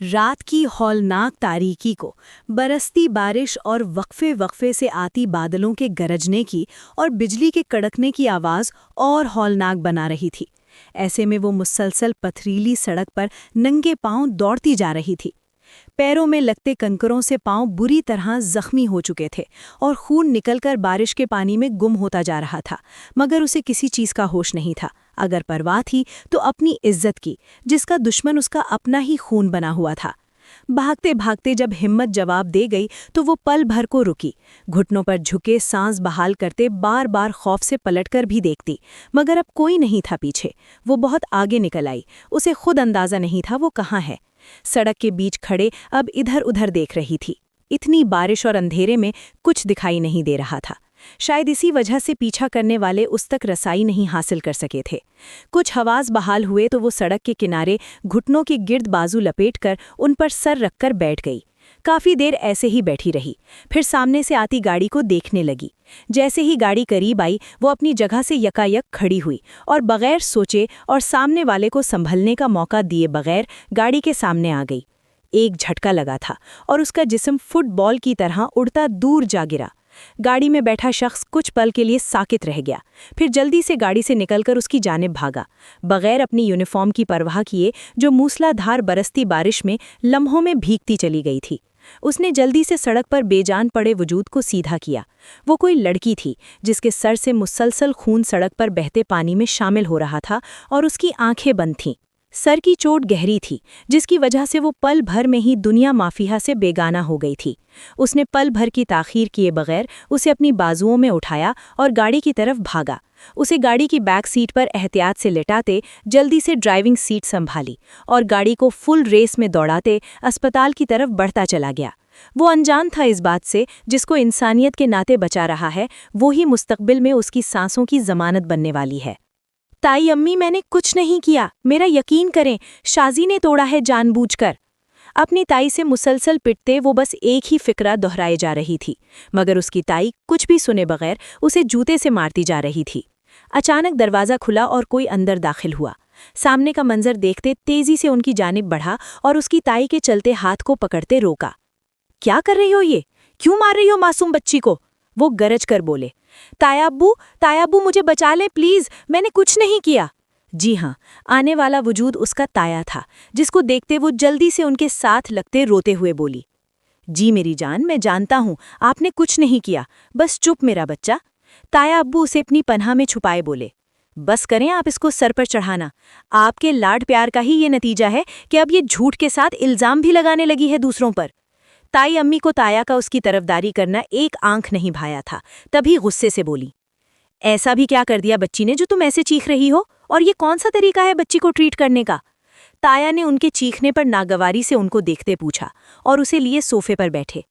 रात की हौलनाक तारीकी को बरसती बारिश और वक्फे वक्फे से आती बादलों के गरजने की और बिजली के कड़कने की आवाज़ और हौलनाक बना रही थी। ऐसे में वो मुसलसल पथरीली सड़क पर नंगे पांव दौड़ती जा रही थी। पैरों में लगते कंकरों से पांव बुरी तरह जख्मी हो चुके थे और खून निकलकर बारिश के पानी में गुम होता जा रहा था, मगर उसे किसी चीज़ का होश नहीं था। अगर परवाह थी तो अपनी इज्जत की, जिसका दुश्मन उसका अपना ही खून बना हुआ था। भागते भागते जब हिम्मत जवाब दे गई तो वो पल भर को रुकी, घुटनों पर झुके सांस बहाल करते बार बार खौफ से पलटकर भी देखती, मगर अब कोई नहीं था पीछे। वो बहुत आगे निकल आई, उसे खुद अंदाजा नहीं था वो कहाँ है। सड़क के बीच खड़े अब इधर उधर देख रही थी। इतनी बारिश और अंधेरे में कुछ दिखाई नहीं दे रहा था। शायद इसी वजह से पीछा करने वाले उस तक रसाई नहीं हासिल कर सके थे। कुछ हवास बहाल हुए तो वो सड़क के किनारे घुटनों के गिर्द बाजू लपेटकर उन पर सर रखकर बैठ गई। काफी देर ऐसे ही बैठी रही, फिर सामने से आती गाड़ी को देखने लगी। जैसे ही गाड़ी करीब आई वो अपनी जगह से यकायक खड़ी हुई और बगैर सोचे और सामने वाले को संभलने का मौका दिए बगैर गाड़ी के सामने आ गई। एक झटका लगा था और उसका जिस्म फुटबॉल की तरह उड़ता दूर जा गिरा। गाड़ी में बैठा शख्स कुछ पल के लिए साकित रह गया, फिर जल्दी से गाड़ी से निकलकर उसकी जानिब भागा, बगैर अपनी यूनिफॉर्म की परवाह किए जो मूसलाधार बरसती बारिश में लम्हों में भीगती चली गई थी। उसने जल्दी से सड़क पर बेजान पड़े वजूद को सीधा किया। वो कोई लड़की थी जिसके सर से मुसलसल खून सड़क पर बहते पानी में शामिल हो रहा था और उसकी आंखें बंद थीं। सर की चोट गहरी थी, जिसकी वजह से वो पल भर में ही दुनिया माफिया से बेगाना हो गई थी। उसने पल भर की ताखीर किए बगैर उसे अपनी बाजुओं में उठाया और गाड़ी की तरफ भागा। उसे गाड़ी की बैक सीट पर एहतियात से लेटाते जल्दी से ड्राइविंग सीट संभाली और गाड़ी को फुल रेस में दौड़ाते अस्पताल की तरफ बढ़ता चला गया। वो अनजान था इस बात से, जिसको इंसानियत के नाते बचा रहा है वो ही मुस्तकबिल में उसकी सांसों की जमानत बनने वाली है। ताई अम्मी, मैंने कुछ नहीं किया, मेरा यकीन करें, शाजी ने तोड़ा है जानबूझकर। अपनी ताई से मुसलसल पिटते वो बस एक ही फिक्रा दोहराए जा रही थी, मगर उसकी ताई कुछ भी सुने बगैर उसे जूते से मारती जा रही थी। अचानक दरवाज़ा खुला और कोई अंदर दाखिल हुआ। सामने का मंजर देखते तेजी से उनकी जानिब बढ़ा और उसकी ताई के चलते हाथ को पकड़ते रोका। क्या कर रही हो ये? क्यों मार रही हो मासूम बच्ची को? वो गरज कर बोले। तायाब्बू मुझे बचा ले प्लीज, मैंने कुछ नहीं किया। जी हाँ, आने वाला वजूद उसका ताया था, जिसको देखते वो जल्दी से उनके साथ लगते रोते हुए बोली, जी मेरी जान, मैं जानता हूँ आपने कुछ नहीं किया, बस चुप मेरा बच्चा। ताया अब्बू उसे अपनी पनाह में छुपाए बोले, बस करें आप इसको सर पर चढ़ाना। आपके लाड प्यार का ही ये नतीजा है कि अब ये झूठ के साथ इल्जाम भी लगाने लगी है दूसरों पर। ताई अम्मी को ताया का उसकी तरफदारी करना एक आंख नहीं भाया था, तभी गुस्से से बोली, ऐसा भी क्या कर दिया बच्ची ने जो तुम ऐसे चीख रही हो, और ये कौन सा तरीका है बच्ची को ट्रीट करने का? ताया ने उनके चीखने पर नागवारी से उनको देखते पूछा और उसे लिए सोफे पर बैठे।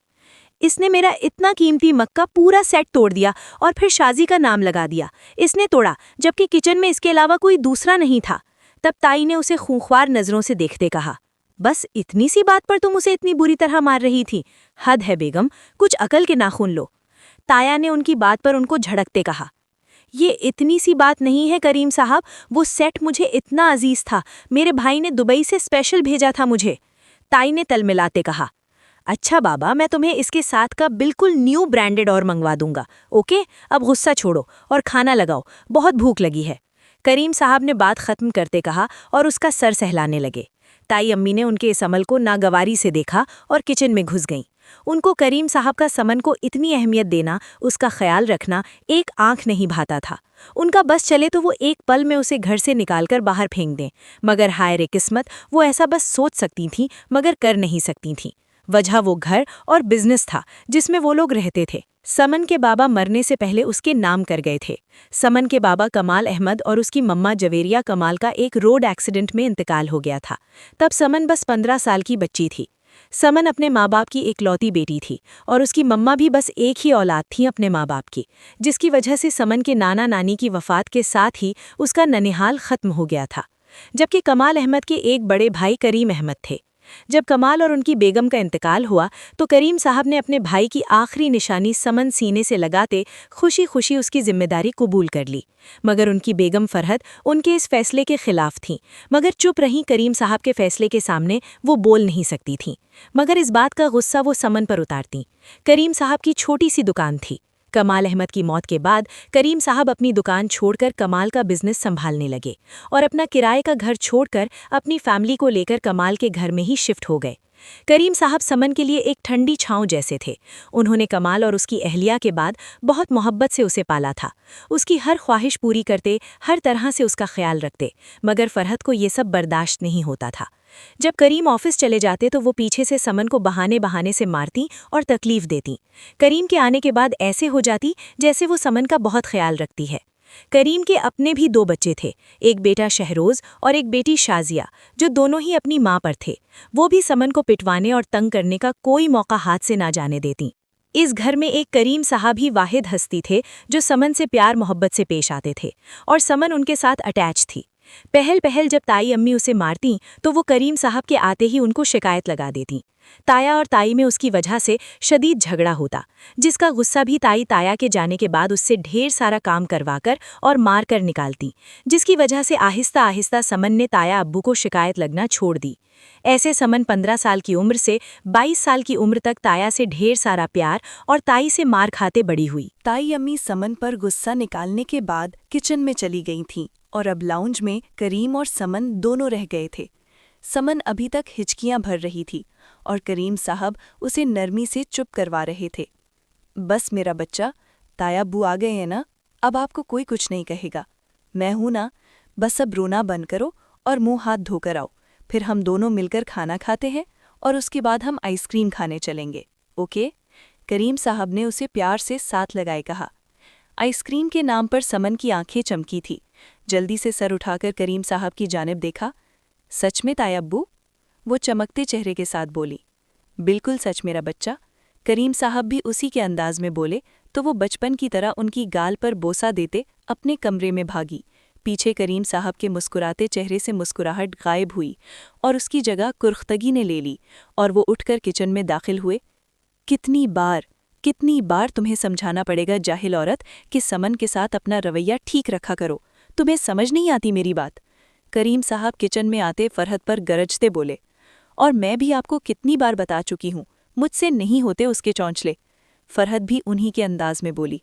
इसने मेरा इतना कीमती मक्का पूरा सेट तोड़ दिया और फिर शाजी का नाम लगा दिया। इसने तोड़ा, जबकि किचन में इसके अलावा कोई दूसरा नहीं था। तब ताई ने उसे खूंखार नजरों से देखते कहा, बस इतनी सी बात पर तुम उसे इतनी बुरी तरह मार रही थी? हद है बेगम, कुछ अकल के नाखून लो। ताया ने उनकी बात पर उनको झड़कते कहा, ये इतनी सी बात नहीं है करीम साहब, वो सेट मुझे इतना अजीज था, मेरे भाई ने दुबई से स्पेशल भेजा था मुझे। ताई ने तलमिलाते कहा, अच्छा बाबा, मैं तुम्हें इसके साथ का बिल्कुल न्यू ब्रांडेड और मंगवा दूंगा। ओके, अब गुस्सा छोड़ो और खाना लगाओ, बहुत भूख लगी है। करीम साहब ने बात खत्म करते कहा और उसका सर सहलाने लगे। ताई अम्मी ने उनके इस अमल को नागवारी से देखा और किचन में घुस गईं। उनको करीम साहब का समन को इतनी अहमियत देना, उसका ख्याल रखना एक आंख नहीं भाता था। उनका बस चले तो वो एक पल में उसे घर से निकालकर बाहर फेंक दें, मगर हाय रे किस्मत, वो ऐसा बस सोच सकती थीं मगर कर नहीं सकती थीं। वजह वो घर और बिजनेस था जिसमें वो लोग रहते थे। समन के बाबा मरने से पहले उसके नाम कर गए थे। समन के बाबा कमाल अहमद और उसकी मम्मा जवेरिया कमाल का एक रोड एक्सीडेंट में इंतकाल हो गया था। तब समन बस 15 साल की बच्ची थी। समन अपने माँ बाप की इकलौती बेटी थी और उसकी मम्मा भी बस एक ही औलाद थी अपने माँ बाप की, जिसकी वजह से समन के नाना नानी की वफ़ात के साथ ही उसका ननिहाल ख़त्म हो गया था। जबकि कमाल अहमद के एक बड़े भाई करीम अहमद थे। जब कमाल और उनकी बेगम का इंतकाल हुआ तो करीम साहब ने अपने भाई की आखिरी निशानी समन सीने से लगाते खुशी खुशी उसकी जिम्मेदारी कबूल कर ली। मगर उनकी बेगम फरहत उनके इस फैसले के खिलाफ थीं, मगर चुप रहीं। करीम साहब के फैसले के सामने वो बोल नहीं सकती थीं, मगर इस बात का गुस्सा वो समन पर उतारती। करीम साहब की छोटी सी दुकान थी। कमाल अहमद की मौत के बाद करीम साहब अपनी दुकान छोड़कर कमाल का बिजनेस संभालने लगे और अपना किराए का घर छोड़कर अपनी फैमिली को लेकर कमाल के घर में ही शिफ्ट हो गए। करीम साहब समन के लिए एक ठंडी छांव जैसे थे। उन्होंने कमाल और उसकी अहलिया के बाद बहुत मोहब्बत से उसे पाला था। उसकी हर ख्वाहिश पूरी करते, हर तरह से उसका ख्याल रखते, मगर फरहत को ये सब बर्दाश्त नहीं होता था। जब करीम ऑफिस चले जाते तो वो पीछे से समन को बहाने बहाने से मारती और तकलीफ देती। करीम के आने के बाद ऐसे हो जाती जैसे वो समन का बहुत ख्याल रखती है। करीम के अपने भी 2 बच्चे थे, एक बेटा शहरोज और एक बेटी शाजिया, जो दोनों ही अपनी मां पर थे। वो भी समन को पिटवाने और तंग करने का कोई मौका हाथ से ना जाने देती। इस घर में एक करीम साहब ही वाहिद हस्ती थे जो समन से प्यार मोहब्बत से पेश आते थे और समन उनके साथ अटैच थी। पहल पहल जब ताई अम्मी उसे मारती तो वो करीम साहब के आते ही उनको शिकायत लगा देती। ताया और ताई में उसकी वजह से शदीद झगड़ा होता, जिसका गुस्सा भी ताई ताया के जाने के बाद उससे ढेर सारा काम करवाकर और मार कर निकालती, जिसकी वजह से आहिस्ता आहिस्ता समन ने ताया अब्बू को शिकायत लगना छोड़ दी। ऐसे समन 15 साल की उम्र से 22 साल की उम्र तक ताया से ढेर सारा प्यार और ताई से मार खाते बड़ी हुई। ताई अम्मी समन पर गुस्सा निकालने के बाद किचन में चली गई थीं और अब लाउंज में करीम और समन दोनों रह गए थे। समन अभी तक हिचकियां भर रही थी और करीम साहब उसे नरमी से चुप करवा रहे थे। बस मेरा बच्चा, ताया अब्बू आ गए हैं ना, अब आपको कोई कुछ नहीं कहेगा। मैं हूं ना, बस अब रोना बंद करो और मुंह हाथ धोकर आओ, फिर हम दोनों मिलकर खाना खाते हैं और उसके बाद हम आइसक्रीम खाने चलेंगे, ओके? करीम साहब ने उसे प्यार से साथ लगाए कहा। आइसक्रीम के नाम पर समन की आंखें चमकी थी। जल्दी से सर उठाकर करीम साहब की जानिब देखा। सच में ताया अब्बू? वो चमकते चेहरे के साथ बोली। बिल्कुल सच मेरा बच्चा। करीम साहब भी उसी के अंदाज में बोले तो वो बचपन की तरह उनकी गाल पर बोसा देते अपने कमरे में भागी। पीछे करीम साहब के मुस्कुराते चेहरे से मुस्कुराहट गायब हुई और उसकी जगह कुर्ख्तगी ने ले ली और वो उठकर किचन में दाखिल हुए। कितनी बार तुम्हें समझाना पड़ेगा जाहिल औरत कि समन के साथ अपना रवैया ठीक रखा करो, तुम्हें समझ नहीं आती मेरी बात? करीम साहब किचन में आते फरहत पर गरजते बोले। और मैं भी आपको कितनी बार बता चुकी हूँ, मुझसे नहीं होते उसके चौंचले। फरहत भी उन्हीं के अंदाज में बोली।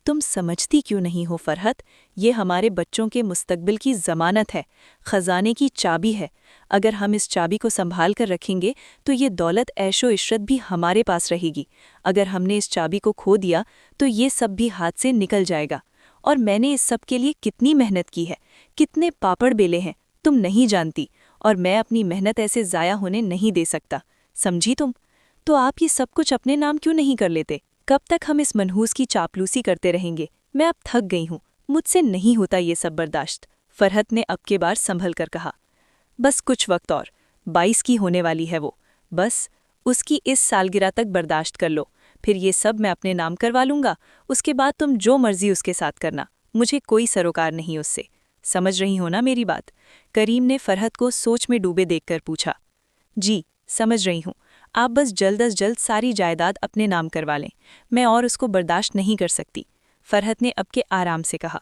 तुम समझती क्यों नहीं हो फरहत, ये हमारे बच्चों के मुस्तकबिल की ज़मानत है, ख़ज़ाने की चाबी है। अगर हम इस चाबी को संभाल कर रखेंगे तो ये दौलत ऐशो इशरत भी हमारे पास रहेगी। अगर हमने इस चाबी को खो दिया तो ये सब भी हाथ से निकल जाएगा। और मैंने इस सब के लिए कितनी मेहनत की है, कितने पापड़ बेले हैं, तुम नहीं जानती। और मैं अपनी मेहनत ऐसे ज़ाया होने नहीं दे सकता, समझी तुम? तो आप ये सब कुछ अपने नाम क्यों नहीं कर लेते? कब तक हम इस मनहूस की चापलूसी करते रहेंगे? मैं अब थक गई हूँ, मुझसे नहीं होता ये सब बर्दाश्त। फरहत ने अब के बार संभल कर कहा। बस कुछ वक्त और, 22 की होने वाली है वो, बस उसकी इस सालगिरह तक बर्दाश्त कर लो, फिर ये सब मैं अपने नाम करवा लूँगा। उसके बाद तुम जो मर्जी उसके साथ करना, मुझे कोई सरोकार नहीं उससे। समझ रही हो ना मेरी बात? करीम ने फरहत को सोच में डूबे देखकर पूछा। जी समझ रही हूँ, आप बस जल्द अज जल्द सारी जायदाद अपने नाम करवा लें, मैं और उसको बर्दाश्त नहीं कर सकती। फरहत ने अब के आराम से कहा।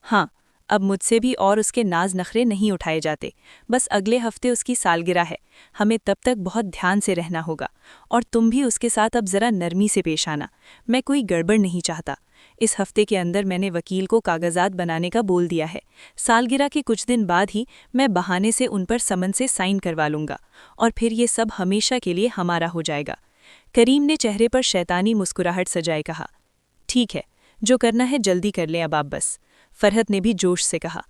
हाँ, अब मुझसे भी और उसके नाज नखरे नहीं उठाए जाते। बस अगले हफ्ते उसकी सालगिरह है, हमें तब तक बहुत ध्यान से रहना होगा। और तुम भी उसके साथ अब ज़रा नरमी से पेश आना, मैं कोई गड़बड़ नहीं चाहता। इस हफ्ते के अंदर मैंने वकील को कागजात बनाने का बोल दिया है। सालगिरह के कुछ दिन बाद ही मैं बहाने से उन पर समन से साइन करवा लूँगा और फिर ये सब हमेशा के लिए हमारा हो जाएगा। करीम ने चेहरे पर शैतानी मुस्कुराहट सजाए कहा। ठीक है, जो करना है जल्दी कर लें अब आप बस। फरहत ने भी जोश से कहा।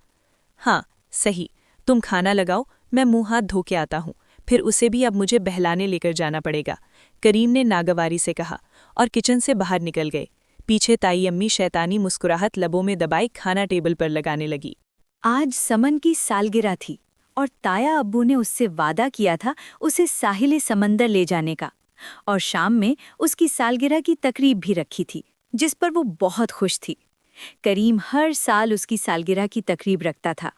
हाँ सही, तुम खाना लगाओ, मैं मुंह हाथ धो के आता हूँ, फिर उसे भी अब मुझे बहलाने लेकर जाना पड़ेगा। करीम ने नागवारी से कहा और किचन से बाहर निकल गए। पीछे ताई अम्मी शैतानी मुस्कुराहट लबों में दबाए खाना टेबल पर लगाने लगी। आज समन की सालगिरह थी और ताया अब्बू ने उससे वादा किया था उसे साहिल समंदर ले जाने का, और शाम में उसकी सालगिरह की तकरीब भी रखी थी जिस पर वो बहुत खुश थी। करीम हर साल उसकी सालगिरह की तकरीब रखता था,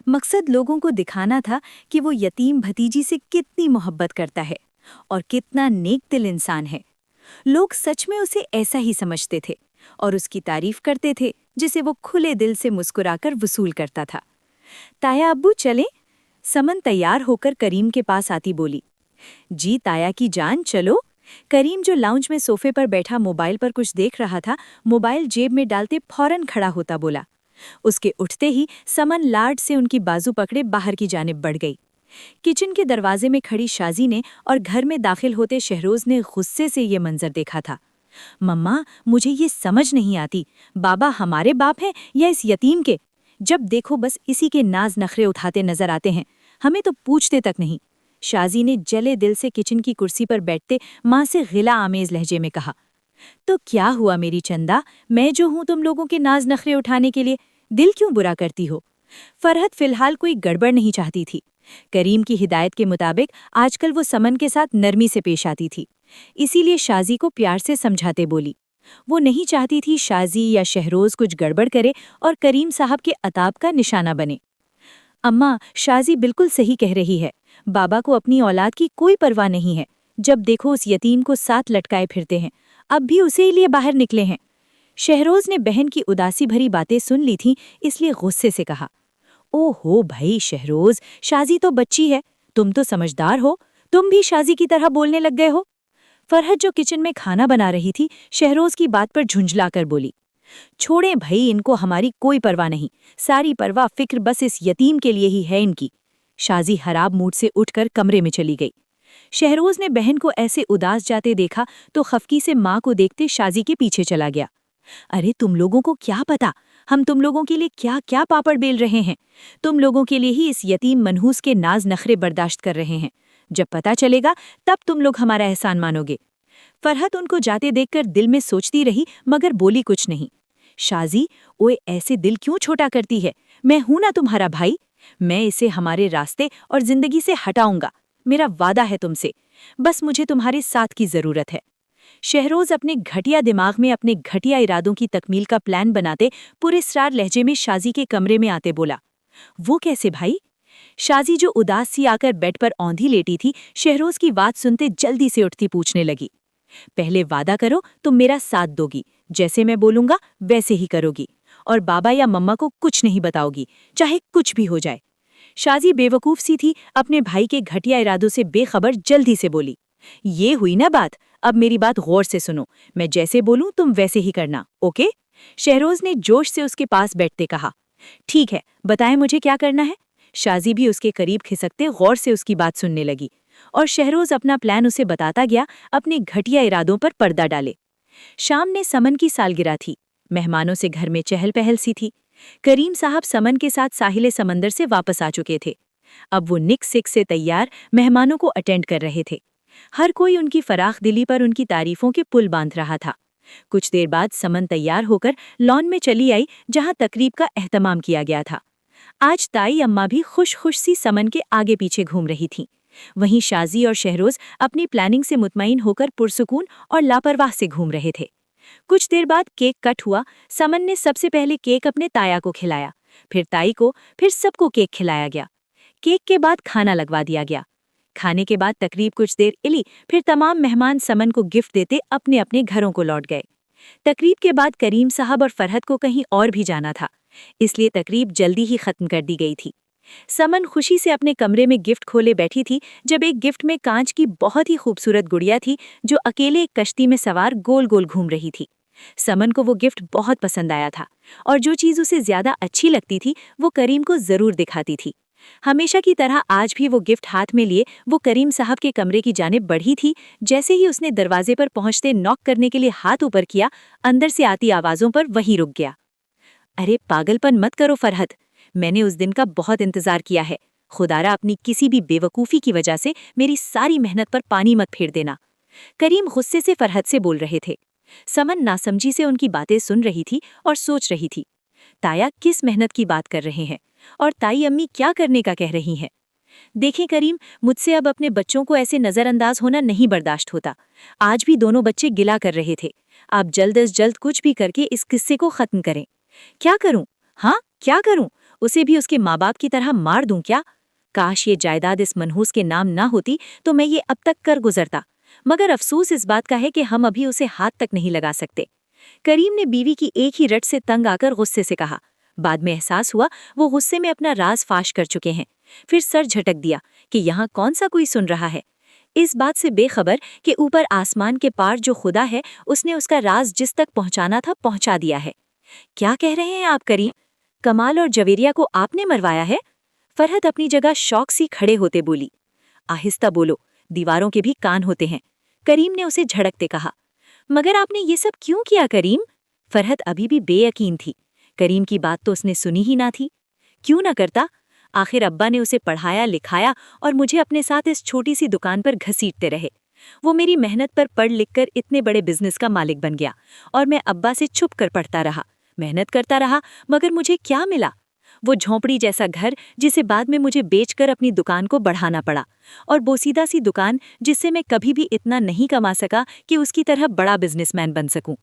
मकसद लोगों को दिखाना था कि वो यतीम भतीजी से कितनी मोहब्बत करता है और कितना नेक दिल इंसान है। लोग सच में उसे ऐसा ही समझते थे और उसकी तारीफ करते थे, जिसे वो खुले दिल से मुस्कुराकर वसूल करता था। ताया अब्बू चलें? समन तैयार होकर करीम के पास आती बोली। जी ताया की जान, चलो। करीम, जो लाउंज में सोफे पर बैठा मोबाइल पर कुछ देख रहा था, मोबाइल जेब में डालते फौरन खड़ा होता बोला। उसके उठते ही समन लाड से उनकी बाजू पकड़े बाहर की जानिब बढ़ गई। किचन के दरवाजे में खड़ी शाजी ने और घर में दाखिल होते शहरोज ने गुस्से से ये मंजर देखा था। मम्मा, मुझे ये समझ नहीं आती, बाबा हमारे बाप हैं या इस यतीम के? जब देखो बस इसी के नाज नखरे उठाते नजर आते हैं, हमें तो पूछते तक नहीं। शाजी ने जले दिल से किचन की कुर्सी पर बैठते माँ से गिला आमेज लहजे में कहा। तो क्या हुआ मेरी चंदा, मैं जो हूं तुम लोगों के नाज नखरे उठाने के लिए, दिल क्यों बुरा करती हो? फरहत फिलहाल कोई गड़बड़ नहीं चाहती थी। करीम की हिदायत के मुताबिक आजकल वो समन के साथ नरमी से पेश आती थी, इसीलिए शाजी को प्यार से समझाते बोली। वो नहीं चाहती थी शाजी या शहरोज कुछ गड़बड़ करे और करीम साहब के अताब का निशाना बने। अम्मा, शाजी बिल्कुल सही कह रही है, बाबा को अपनी औलाद की कोई परवाह नहीं है। जब देखो उस यतीम को साथ लटकाए फिरते हैं, अब भी उसे ही लिए बाहर निकले हैं। शहरोज ने बहन की उदासी भरी बातें सुन ली थीं, इसलिए गुस्से से कहा। ओहो भाई शहरोज, शाजी तो बच्ची है, तुम तो समझदार हो, तुम भी शाजी की तरह बोलने लग गए हो। फरहत, जो किचन में खाना बना रही थी, शहरोज की बात पर झुंझलाकर बोली। छोड़ें भई, इनको हमारी कोई परवाह नहीं, सारी परवाह फिक्र बस इस यतीम के लिए ही है इनकी। शाजी हराब मूड से उठकर कमरे में चली गई। शहरोज ने बहन को ऐसे उदास जाते देखा तो खफकी से माँ को देखते शाजी के पीछे चला गया। अरे तुम लोगों को क्या पता, हम तुम लोगों के लिए क्या क्या पापड़ बेल रहे हैं। तुम लोगों के लिए ही इस यतीम मनहूस के नाज नखरे बर्दाश्त कर रहे हैं। जब पता चलेगा तब तुम लोग हमारा एहसान मानोगे। फरहत उनको जाते देखकर दिल में सोचती रही, मगर बोली कुछ नहीं। शाजी, ओए ऐसे दिल क्यों छोटा करती है, मैं हूं ना तुम्हारा भाई। मैं इसे हमारे रास्ते और जिंदगी से हटाऊंगा, मेरा वादा है तुमसे। बस मुझे तुम्हारे साथ की जरूरत है। शहरोज अपने घटिया दिमाग में अपने घटिया इरादों की तकमील का प्लान बनाते पुरस्रार लहजे में शाजी के कमरे में आते बोला। वो कैसे भाई? शाजी, जो उदास सी आकर बेड पर औंधी लेटी थी, शहरोज की बात सुनते जल्दी से उठती पूछने लगी। पहले वादा करो तुम मेरा साथ दोगी, जैसे मैं बोलूंगा वैसे ही करोगी, और बाबा या मम्मा को कुछ नहीं बताओगी, चाहे कुछ भी हो जाए। शाजी बेवकूफ सी थी, अपने भाई के घटिया इरादों से बेखबर जल्दी से बोली। ये हुई ना बात, अब मेरी बात गौर से सुनो, मैं जैसे बोलूं तुम वैसे ही करना, ओके? शहरोज ने जोश से उसके पास बैठते कहा। ठीक है, बताएं मुझे क्या करना है। शाजी भी उसके करीब खिसकते गौर से उसकी बात सुनने लगी, और शहरोज अपना प्लान उसे बताता गया, अपने घटिया इरादों पर पर्दा डाले। शाम ने समन की सालगिरह थी, मेहमानों से घर में चहल पहल सी थी। करीम साहब समन के साथ साहिल समंदर से वापस आ चुके थे। अब वो निक सिक से तैयार मेहमानों को अटेंड कर रहे थे। हर कोई उनकी फराख दिली पर उनकी तारीफों के पुल बांध रहा था। कुछ देर बाद समन तैयार होकर लॉन में चली आई, जहां तकरीब का एहतमाम किया गया था। आज ताई अम्मा भी खुश खुश सी समन के आगे पीछे घूम रही थीं। वहीं शाजी और शहरोज अपनी प्लानिंग से मुतमईन होकर पुरसुकून और लापरवाह से घूम रहे थे। कुछ देर बाद केक कट हुआ। समन ने सबसे पहले केक अपने ताया को खिलाया, फिर ताई को, फिर सबको केक खिलाया गया। केक के बाद खाना लगवा दिया गया। खाने के बाद तकरीब कुछ देर इली, फिर तमाम मेहमान समन को गिफ्ट देते अपने अपने घरों को लौट गए। तकरीब के बाद करीम साहब और फरहत को कहीं और भी जाना था, इसलिए तकरीब जल्दी ही खत्म कर दी गई थी। समन खुशी से अपने कमरे में गिफ्ट खोले बैठी थी, जब एक गिफ्ट में कांच की बहुत ही खूबसूरत गुड़िया थी, जो अकेले एक कश्ती में सवार गोल गोल घूम रही थी। समन को वो गिफ्ट बहुत पसंद आया था, और जो चीज़ उसे ज्यादा अच्छी लगती थी वो करीम को जरूर दिखाती थी। हमेशा की तरह आज भी वो गिफ्ट हाथ में लिए वो करीम साहब के कमरे की जानिब बढ़ी थी। जैसे ही उसने दरवाजे पर पहुंचते नॉक करने के लिए हाथ ऊपर किया, अंदर से आती आवाज़ों पर वहीं रुक गया। अरे पागलपन मत करो फरहत, मैंने उस दिन का बहुत इंतजार किया है। खुदारा अपनी किसी भी बेवकूफ़ी की वजह से मेरी सारी मेहनत पर पानी मत फेर देना। करीम गुस्से से फरहत से बोल रहे थे। समन नासमझी से उनकी बातें सुन रही थी और सोच रही थी, ताया किस मेहनत की बात कर रहे हैं और ताई अम्मी क्या करने का कह रही हैं। देखें करीम, मुझसे अब अपने बच्चों को ऐसे नज़रअंदाज होना नहीं बर्दाश्त होता। आज भी दोनों बच्चे गिला कर रहे थे। आप जल्द अज जल्द कुछ भी करके इस किस्से को ख़त्म करें। क्या करूं? हाँ, क्या करूं? उसे भी उसके माँ बाप की तरह मार दूं क्या? काश ये जायदाद इस मनहूस के नाम ना होती तो मैं ये अब तक कर गुजरता, मगर अफसोस इस बात का है कि हम अभी उसे हाथ तक नहीं लगा सकते। करीम ने बीवी की एक ही रट से तंग आकर गुस्से से कहा। बाद में एहसास हुआ वो गुस्से में अपना राज फाश कर चुके हैं। फिर सर झटक दिया कि यहाँ कौन सा कोई सुन रहा है, इस बात से बेखबर कि ऊपर आसमान के पार जो खुदा है उसने उसका राज जिस तक पहुंचाना था पहुंचा दिया है। क्या कह रहे हैं आप करीम? कमाल और जवेरिया को आपने मरवाया है? फरहत अपनी जगह शौक सी खड़े होते बोली। आहिस्ता बोलो, दीवारों के भी कान होते हैं, करीम ने उसे झड़कते कहा। मगर आपने ये सब क्यों किया करीम? फरहत अभी भी बेयकीन थी। करीम की बात तो उसने सुनी ही ना थी। क्यों ना करता? आखिर अब्बा ने उसे पढ़ाया लिखाया और मुझे अपने साथ इस छोटी सी दुकान पर घसीटते रहे। वो मेरी मेहनत पर पढ़ लिख कर इतने बड़े बिजनेस का मालिक बन गया और मैं अब्बा से छुप कर पढ़ता रहा, मेहनत करता रहा, मगर मुझे क्या मिला? वो झोंपड़ी जैसा घर जिसे बाद में मुझे बेचकर अपनी दुकान को बढ़ाना पड़ा, और बोसीदा सी दुकान जिससे मैं कभी भी इतना नहीं कमा सका कि उसकी तरह बड़ा बिजनेसमैन बन सकूं।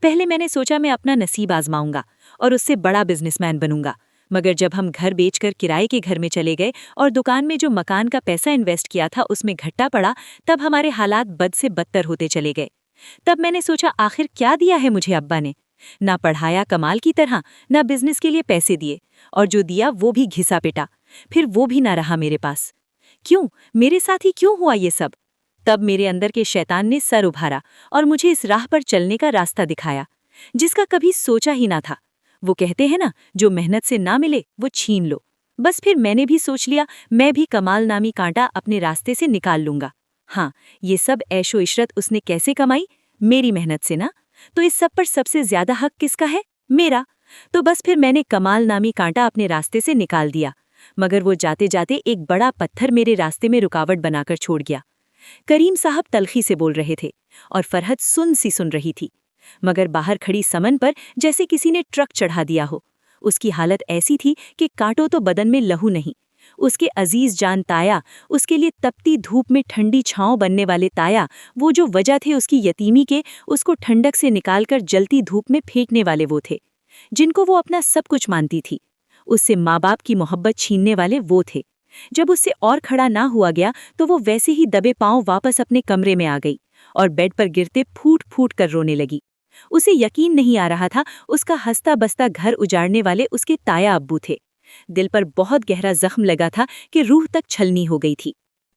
पहले मैंने सोचा मैं अपना नसीब आजमाऊंगा और उससे बड़ा बिजनेसमैन बनूंगा, मगर जब हम घर बेचकर किराए के घर में चले गए और दुकान में जो मकान का पैसा इन्वेस्ट किया था उसमें घट्टा पड़ा, तब हमारे हालात बद से बदतर होते चले गए। तब मैंने सोचा आखिर क्या दिया है मुझे अब्बा ने? ना पढ़ाया कमाल की तरह, ना बिजनेस के लिए पैसे दिए, और जो दिया वो भी घिसा पिटा, फिर वो भी ना रहा मेरे पास। क्यों, मेरे साथ ही क्यों हुआ ये सब? तब मेरे अंदर के शैतान ने सर उभारा और मुझे इस राह पर चलने का रास्ता दिखाया जिसका कभी सोचा ही ना था। वो कहते हैं ना, जो मेहनत से ना मिले वो छीन लो। बस फिर मैंने भी सोच लिया मैं भी कमाल नामी कांटा अपने रास्ते से निकाल लूंगा। हाँ, ये सब ऐशो इशरत उसने कैसे कमाई? मेरी मेहनत से ना। तो इस सब पर सबसे ज्यादा हक किसका है? मेरा। तो बस फिर मैंने कमाल नामी कांटा अपने रास्ते से निकाल दिया, मगर वो जाते जाते एक बड़ा पत्थर मेरे रास्ते में रुकावट बनाकर छोड़ गया। करीम साहब तलखी से बोल रहे थे और फरहत सुन रही थी, मगर बाहर खड़ी समन पर जैसे किसी ने ट्रक चढ़ा दिया हो। उसकी हालत ऐसी थी कि काटो तो बदन में लहू नहीं। उसके अजीज जान ताया, उसके लिए तपती धूप में ठंडी छांव बनने वाले ताया, वो जो वजह थे उसकी यतीमी के, उसको ठंडक से निकालकर जलती धूप में फेंकने वाले वो थे, जिनको वो अपना सब कुछ मानती थी। उससे माँ बाप की मोहब्बत छीनने वाले वो थे। जब उससे और खड़ा ना हुआ गया तो वो वैसे ही दबे पांव वापस अपने कमरे में आ गई और बेड पर गिरते फूट फूट कर रोने लगी। उसे यकीन नहीं आ रहा था उसका हंसता बसता घर उजाड़ने वाले उसके ताया अब्बू थे। दिल पर बहुत गहरा जख्म लगा था कि रूह तक छलनी हो गई थी।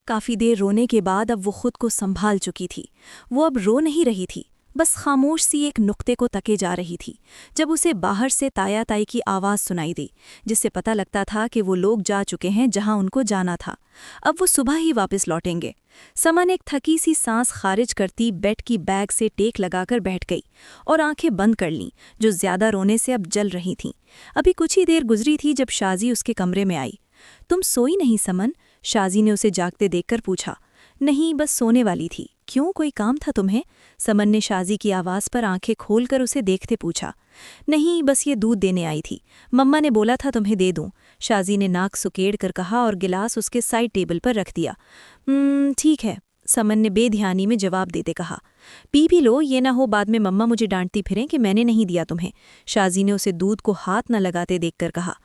काफी देर रोने के बाद अब वो खुद को संभाल चुकी थी। वो अब रो नहीं रही थी, बस खामोश सी एक नुक्ते को तके जा रही थी जब उसे बाहर से ताया ताई की आवाज़ सुनाई दी, जिससे पता लगता था कि वो लोग जा चुके हैं जहां उनको जाना था। अब वो सुबह ही वापस लौटेंगे। समन एक थकी सी सांस खारिज करती बेड की बैग से टेक लगाकर बैठ गई और आंखें बंद कर लीं, जो ज्यादा रोने से अब जल रही थीं। अभी कुछ ही देर गुजरी थी जब शाजी उसके कमरे में आई। तुम सोई नहीं समन? शाजी ने उसे जागते देखकर पूछा। नहीं, बस सोने वाली थी। क्यों, कोई काम था तुम्हें? समन ने शाजी की आवाज़ पर आंखें खोलकर उसे देखते पूछा। नहीं, बस ये दूध देने आई थी, मम्मा ने बोला था तुम्हें दे दूं। शाजी ने नाक सुकेड़ कर कहा और गिलास उसके साइड टेबल पर रख दिया। ठीक है, समन ने बेध्यानी में जवाब देते कहा। पी लो, ये ना हो बाद में मम्मा मुझे डांटती फिरें कि मैंने नहीं दिया तुम्हें। शाजी ने उसे दूध को हाथ न लगाते देखकर कहा।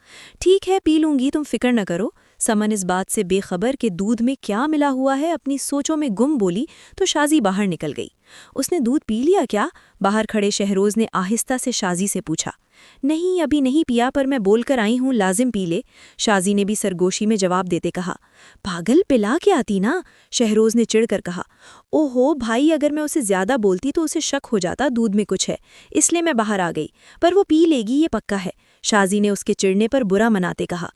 ठीक है, पी लूंगी, तुम फिक्र न करो। समन इस बात से बेखबर कि दूध में क्या मिला हुआ है अपनी सोचों में गुम बोली तो शाजी बाहर निकल गई। उसने दूध पी लिया क्या? बाहर खड़े शहरोज ने आहिस्ता से शाजी से पूछा। नहीं, अभी नहीं पिया, पर मैं बोलकर आई हूँ, लाजिम पी ले। शाजी ने भी सरगोशी में जवाब देते कहा। पागल, पिला के आती ना, शहरोज ने चिढ़कर कहा। ओहो भाई, अगर मैं उसे ज्यादा बोलती तो उसे शक हो जाता दूध में कुछ है, इसलिए मैं बाहर आ गई, पर वो पी लेगी ये पक्का है। शाजी ने उसके चिढ़ने पर बुरा मनाते कहा।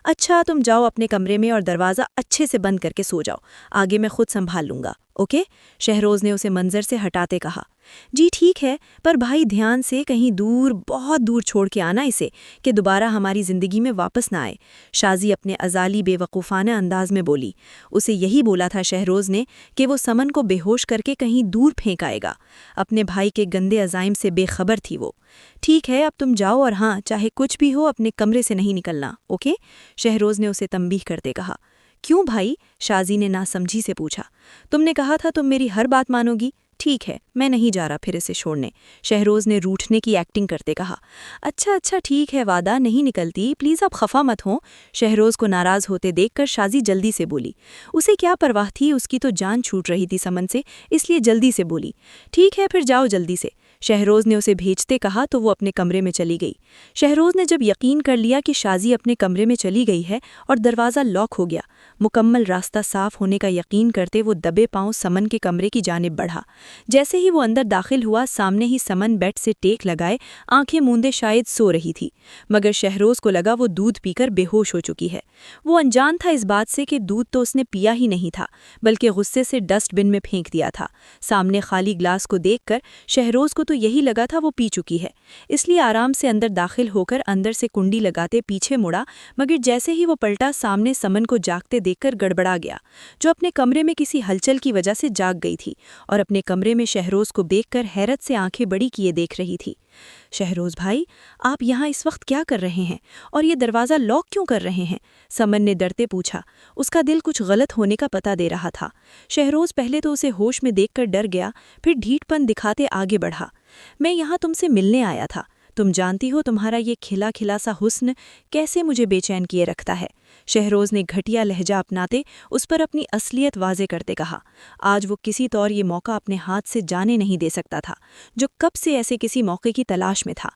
अच्छा, तुम जाओ अपने कमरे में और दरवाज़ा अच्छे से बंद करके सो जाओ, आगे मैं खुद संभाल लूंगा, ओके? शहरोज ने उसे मंजर से हटाते कहा। जी ठीक है, पर भाई ध्यान से, कहीं दूर, बहुत दूर छोड़ के आना इसे कि दोबारा हमारी ज़िंदगी में वापस ना आए। शाजी अपने अजाली बेवकूफ़ाना अंदाज में बोली। उसे यही बोला था शहरोज ने कि वो समन को बेहोश करके कहीं दूर फेंक आएगा। अपने भाई के गंदे अजाइम से बेखबर थी वो। ठीक है, अब तुम जाओ, और हाँ, चाहे कुछ भी हो अपने कमरे से नहीं निकलना, ओके? शहरोज ने उसे तंबीह करते कहा। क्यों भाई? शाजी ने नासमझी से पूछा। तुमने कहा था तुम मेरी हर बात मानोगी। ठीक है, मैं नहीं जा रहा फिर इसे छोड़ने, शहरोज़ ने रूठने की एक्टिंग करते कहा। अच्छा ठीक है, वादा नहीं निकलती, प्लीज़ आप खफा मत हों, शहरोज़ को नाराज़ होते देखकर शाज़ी जल्दी से बोली। उसे क्या परवाह थी, उसकी तो जान छूट रही थी समन से, इसलिए जल्दी से बोली। ठीक है फिर जाओ जल्दी से, शहरोज़ ने उसे भेजते कहा तो वो अपने कमरे में चली गई। शहरोज़ ने जब यकीन कर लिया कि शाज़ी अपने कमरे में चली गई है और दरवाज़ा लॉक हो गया, मुकम्मल रास्ता साफ होने का यकीन करते वो दबे पांव समन के कमरे की जानिब बढ़ा। जैसे ही वो अंदर दाखिल हुआ, सामने ही समन बेड से टेक लगाए आंखें मूंदे शायद सो रही थी, मगर शहरोज़ को लगा वो दूध पीकर बेहोश हो चुकी है। वो अनजान था इस बात से कि दूध तो उसने पिया ही नहीं था, बल्कि गुस्से से डस्टबिन में फेंक दिया था। सामने खाली ग्लास को देखकर शहरोज़ को तो यही लगा था वो पी चुकी है, इसलिए आराम से अंदर दाखिल होकर अंदर से कुंडी लगाते पीछे मुड़ा, मगर जैसे ही वो पलटा सामने समन को जागते देखकर गड़बड़ा गया, जो अपने कमरे में किसी हलचल की वजह से जाग गई थी और अपने कमरे में शहरोज़ को देखकर हैरत से आंखें बड़ी किए देख रही थी। शहरोज़ भाई, आप यहाँ इस वक्त क्या कर रहे हैं और ये दरवाज़ा लॉक क्यों कर रहे हैं? समन ने डरते पूछा। उसका दिल कुछ गलत होने का पता दे रहा था। शहरोज़ पहले तो उसे होश में देखकर डर गया, फिर ढीठपन दिखाते आगे बढ़ा। मैं यहाँ तुमसे मिलने आया था। तुम जानती हो तुम्हारा ये खिला खिला सा हुस्न कैसे मुझे बेचैन किए रखता है। शहरोज़ ने घटिया लहजा अपनाते उस पर अपनी असलियत वाजे करते कहा। आज वो किसी तौर ये मौका अपने हाथ से जाने नहीं दे सकता था, जो कब से ऐसे किसी मौके की तलाश में था।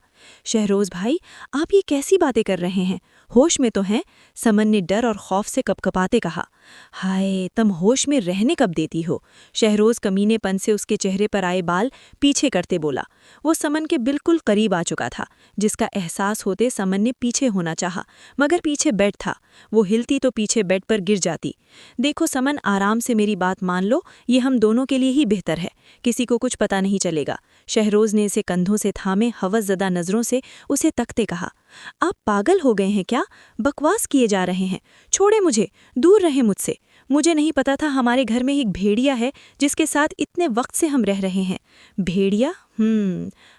शहरोज़ भाई, आप ये कैसी बातें कर रहे हैं? होश में तो हैं? समन ने डर और खौफ से कपकपाते कहा। हाय, तुम होश में रहने कब देती हो? शहरोज़ कमीनेपन से उसके चेहरे पर आए बाल पीछे करते बोला। वो समन के बिल्कुल करीब आ चुका था, जिसका एहसास होते समन ने पीछे होना चाहा, मगर पीछे बेड था। वो हिलती तो पीछे बेड पर गिर जाती। देखो समन, आराम से मेरी बात मान लो, ये हम दोनों के लिए ही बेहतर है, किसी को कुछ पता नहीं चलेगा। शहरोज़ ने इसे कंधों से थामे हवसज़दा नज़रों से उसे तकते कहा। आप पागल हो गए हैं क्या? बकवास किए जा रहे हैं। छोड़े मुझे, दूर रहे मुझसे। मुझे नहीं पता था हमारे घर में एक भेड़िया है जिसके साथ इतने वक्त से हम रह रहे हैं। भेड़िया?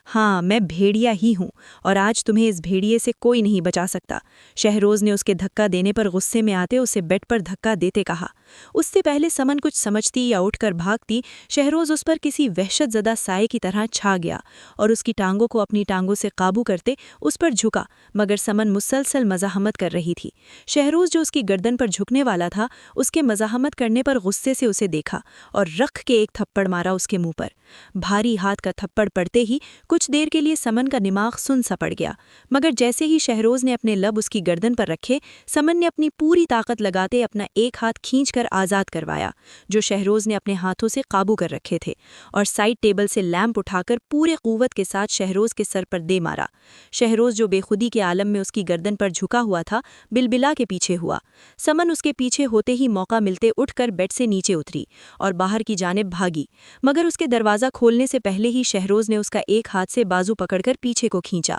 हाँ, मैं भेड़िया ही हूँ और आज तुम्हें इस भेड़िए से कोई नहीं बचा सकता। शहरोज़ ने उसके धक्का देने पर गुस्से में आते उसे बेड पर धक्का देते कहा। उससे पहले समन कुछ समझती या उठकर भागती, शहरोज़ उस पर किसी वहशतज़दा साए की तरह छा गया और उसकी टांगों को अपनी टांगों से काबू करते उस पर झुका, मगर समन मुसलसल मज़ाहमत कर रही थी। शहरोज़ जो उसकी गर्दन पर झुकने वाला था, उसके मज़ाहमत करने पर गुस्से से उसे देखा और रख के एक थप्पड़ मारा उसके मुंह पर। भारी हाथ का थप्पड़ पड़ते ही कुछ देर के लिए समन का दिमाग सुन सा पड़ गया, मगर जैसे ही शहरोज़ ने अपने लब उसकी गर्दन पर रखे, समन ने अपनी पूरी ताकत लगाते अपना एक हाथ खींचकर आज़ाद करवाया, जो शहरोज़ ने अपने हाथों से काबू कर रखे थे, और साइड टेबल से लैंप उठाकर पूरे क़ुव्वत के साथ शहरोज़ के सर पर दे मारा। शहरोज़ जो बेखुदी के आलम में उसकी गर्दन पर झुका हुआ था, बिलबिला के पीछे हुआ। समन उसके पीछे होते ही मौका मिलते उठकर बेड से नीचे उतरी और बाहर की जानिब भागी, मगर उसके दरवाज़ा खोलने से पहले ही शहरोज़ ने उसका एक हाथ से बाजू पकड़कर पीछे को खींचा।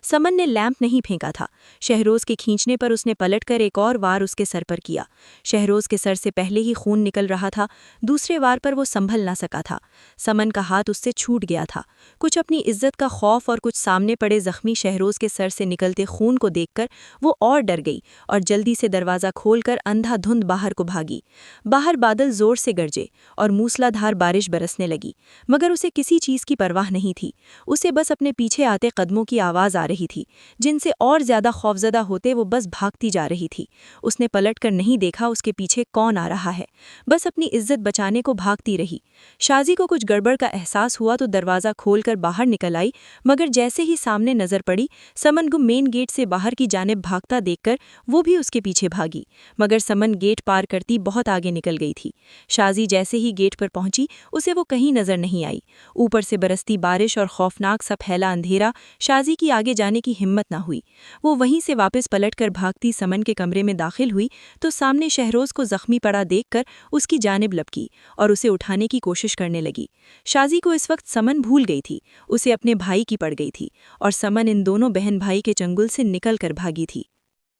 समन ने लैंप नहीं फेंका था। शहरोज़ के खींचने पर उसने पलटकर एक और वार उसके सर पर किया। शहरोज़ के सर से पहले ही खून निकल रहा था, दूसरे वार पर वो संभल ना सका था। समन का हाथ उससे छूट गया था। कुछ अपनी इज्जत का खौफ और कुछ सामने पड़े जख्मी शहरोज़ के सर से निकलते खून को देखकर वो और डर गई और जल्दी से दरवाज़ा खोलकर अंधाधुंध बाहर को भागी। बाहर बादल जोर से गरजे और मूसलाधार बारिश बरसने लगी, मगर उसे किसी चीज़ की परवाह नहीं थी। उसे बस अपने पीछे आते कदमों की आवाज़ आ रही थी, जिनसे और ज़्यादा खौफजदा होते वो बस भागती जा रही थी। उसने पलटकर नहीं देखा उसके पीछे कौन आ रहा है, बस अपनी इज्जत बचाने को भागती रही। शाज़ी को कुछ गड़बड़ का एहसास हुआ तो दरवाज़ा खोलकर बाहर निकल आई, मगर जैसे ही सामने नज़र पड़ी, समन को मेन गेट से बाहर की जानिब भागता देखकर वो भी उसके पीछे भागी, मगर समन गेट पार करती बहुत आगे निकल गई थी। शाज़ी जैसे ही गेट पर पहुंची, उसे वो कहीं नज़र नहीं आई। ऊपर से बरसती बारिश और खौफनाक सा फैला अंधेरा, शाज़ी की आगे जाने की हिम्मत ना हुई। वो वहीं से वापस पलटकर भागती समन के कमरे में दाखिल हुई तो सामने शहरोज़ को जख्मी पड़ा देखकर उसकी जानिब लपकी और उसे उठाने की कोशिश करने लगी। शाज़ी को इस वक्त समन भूल गई थी, उसे अपने भाई की पड़ गई थी और समन इन दोनों बहन भाई के चंगुल से निकल कर भागी थी।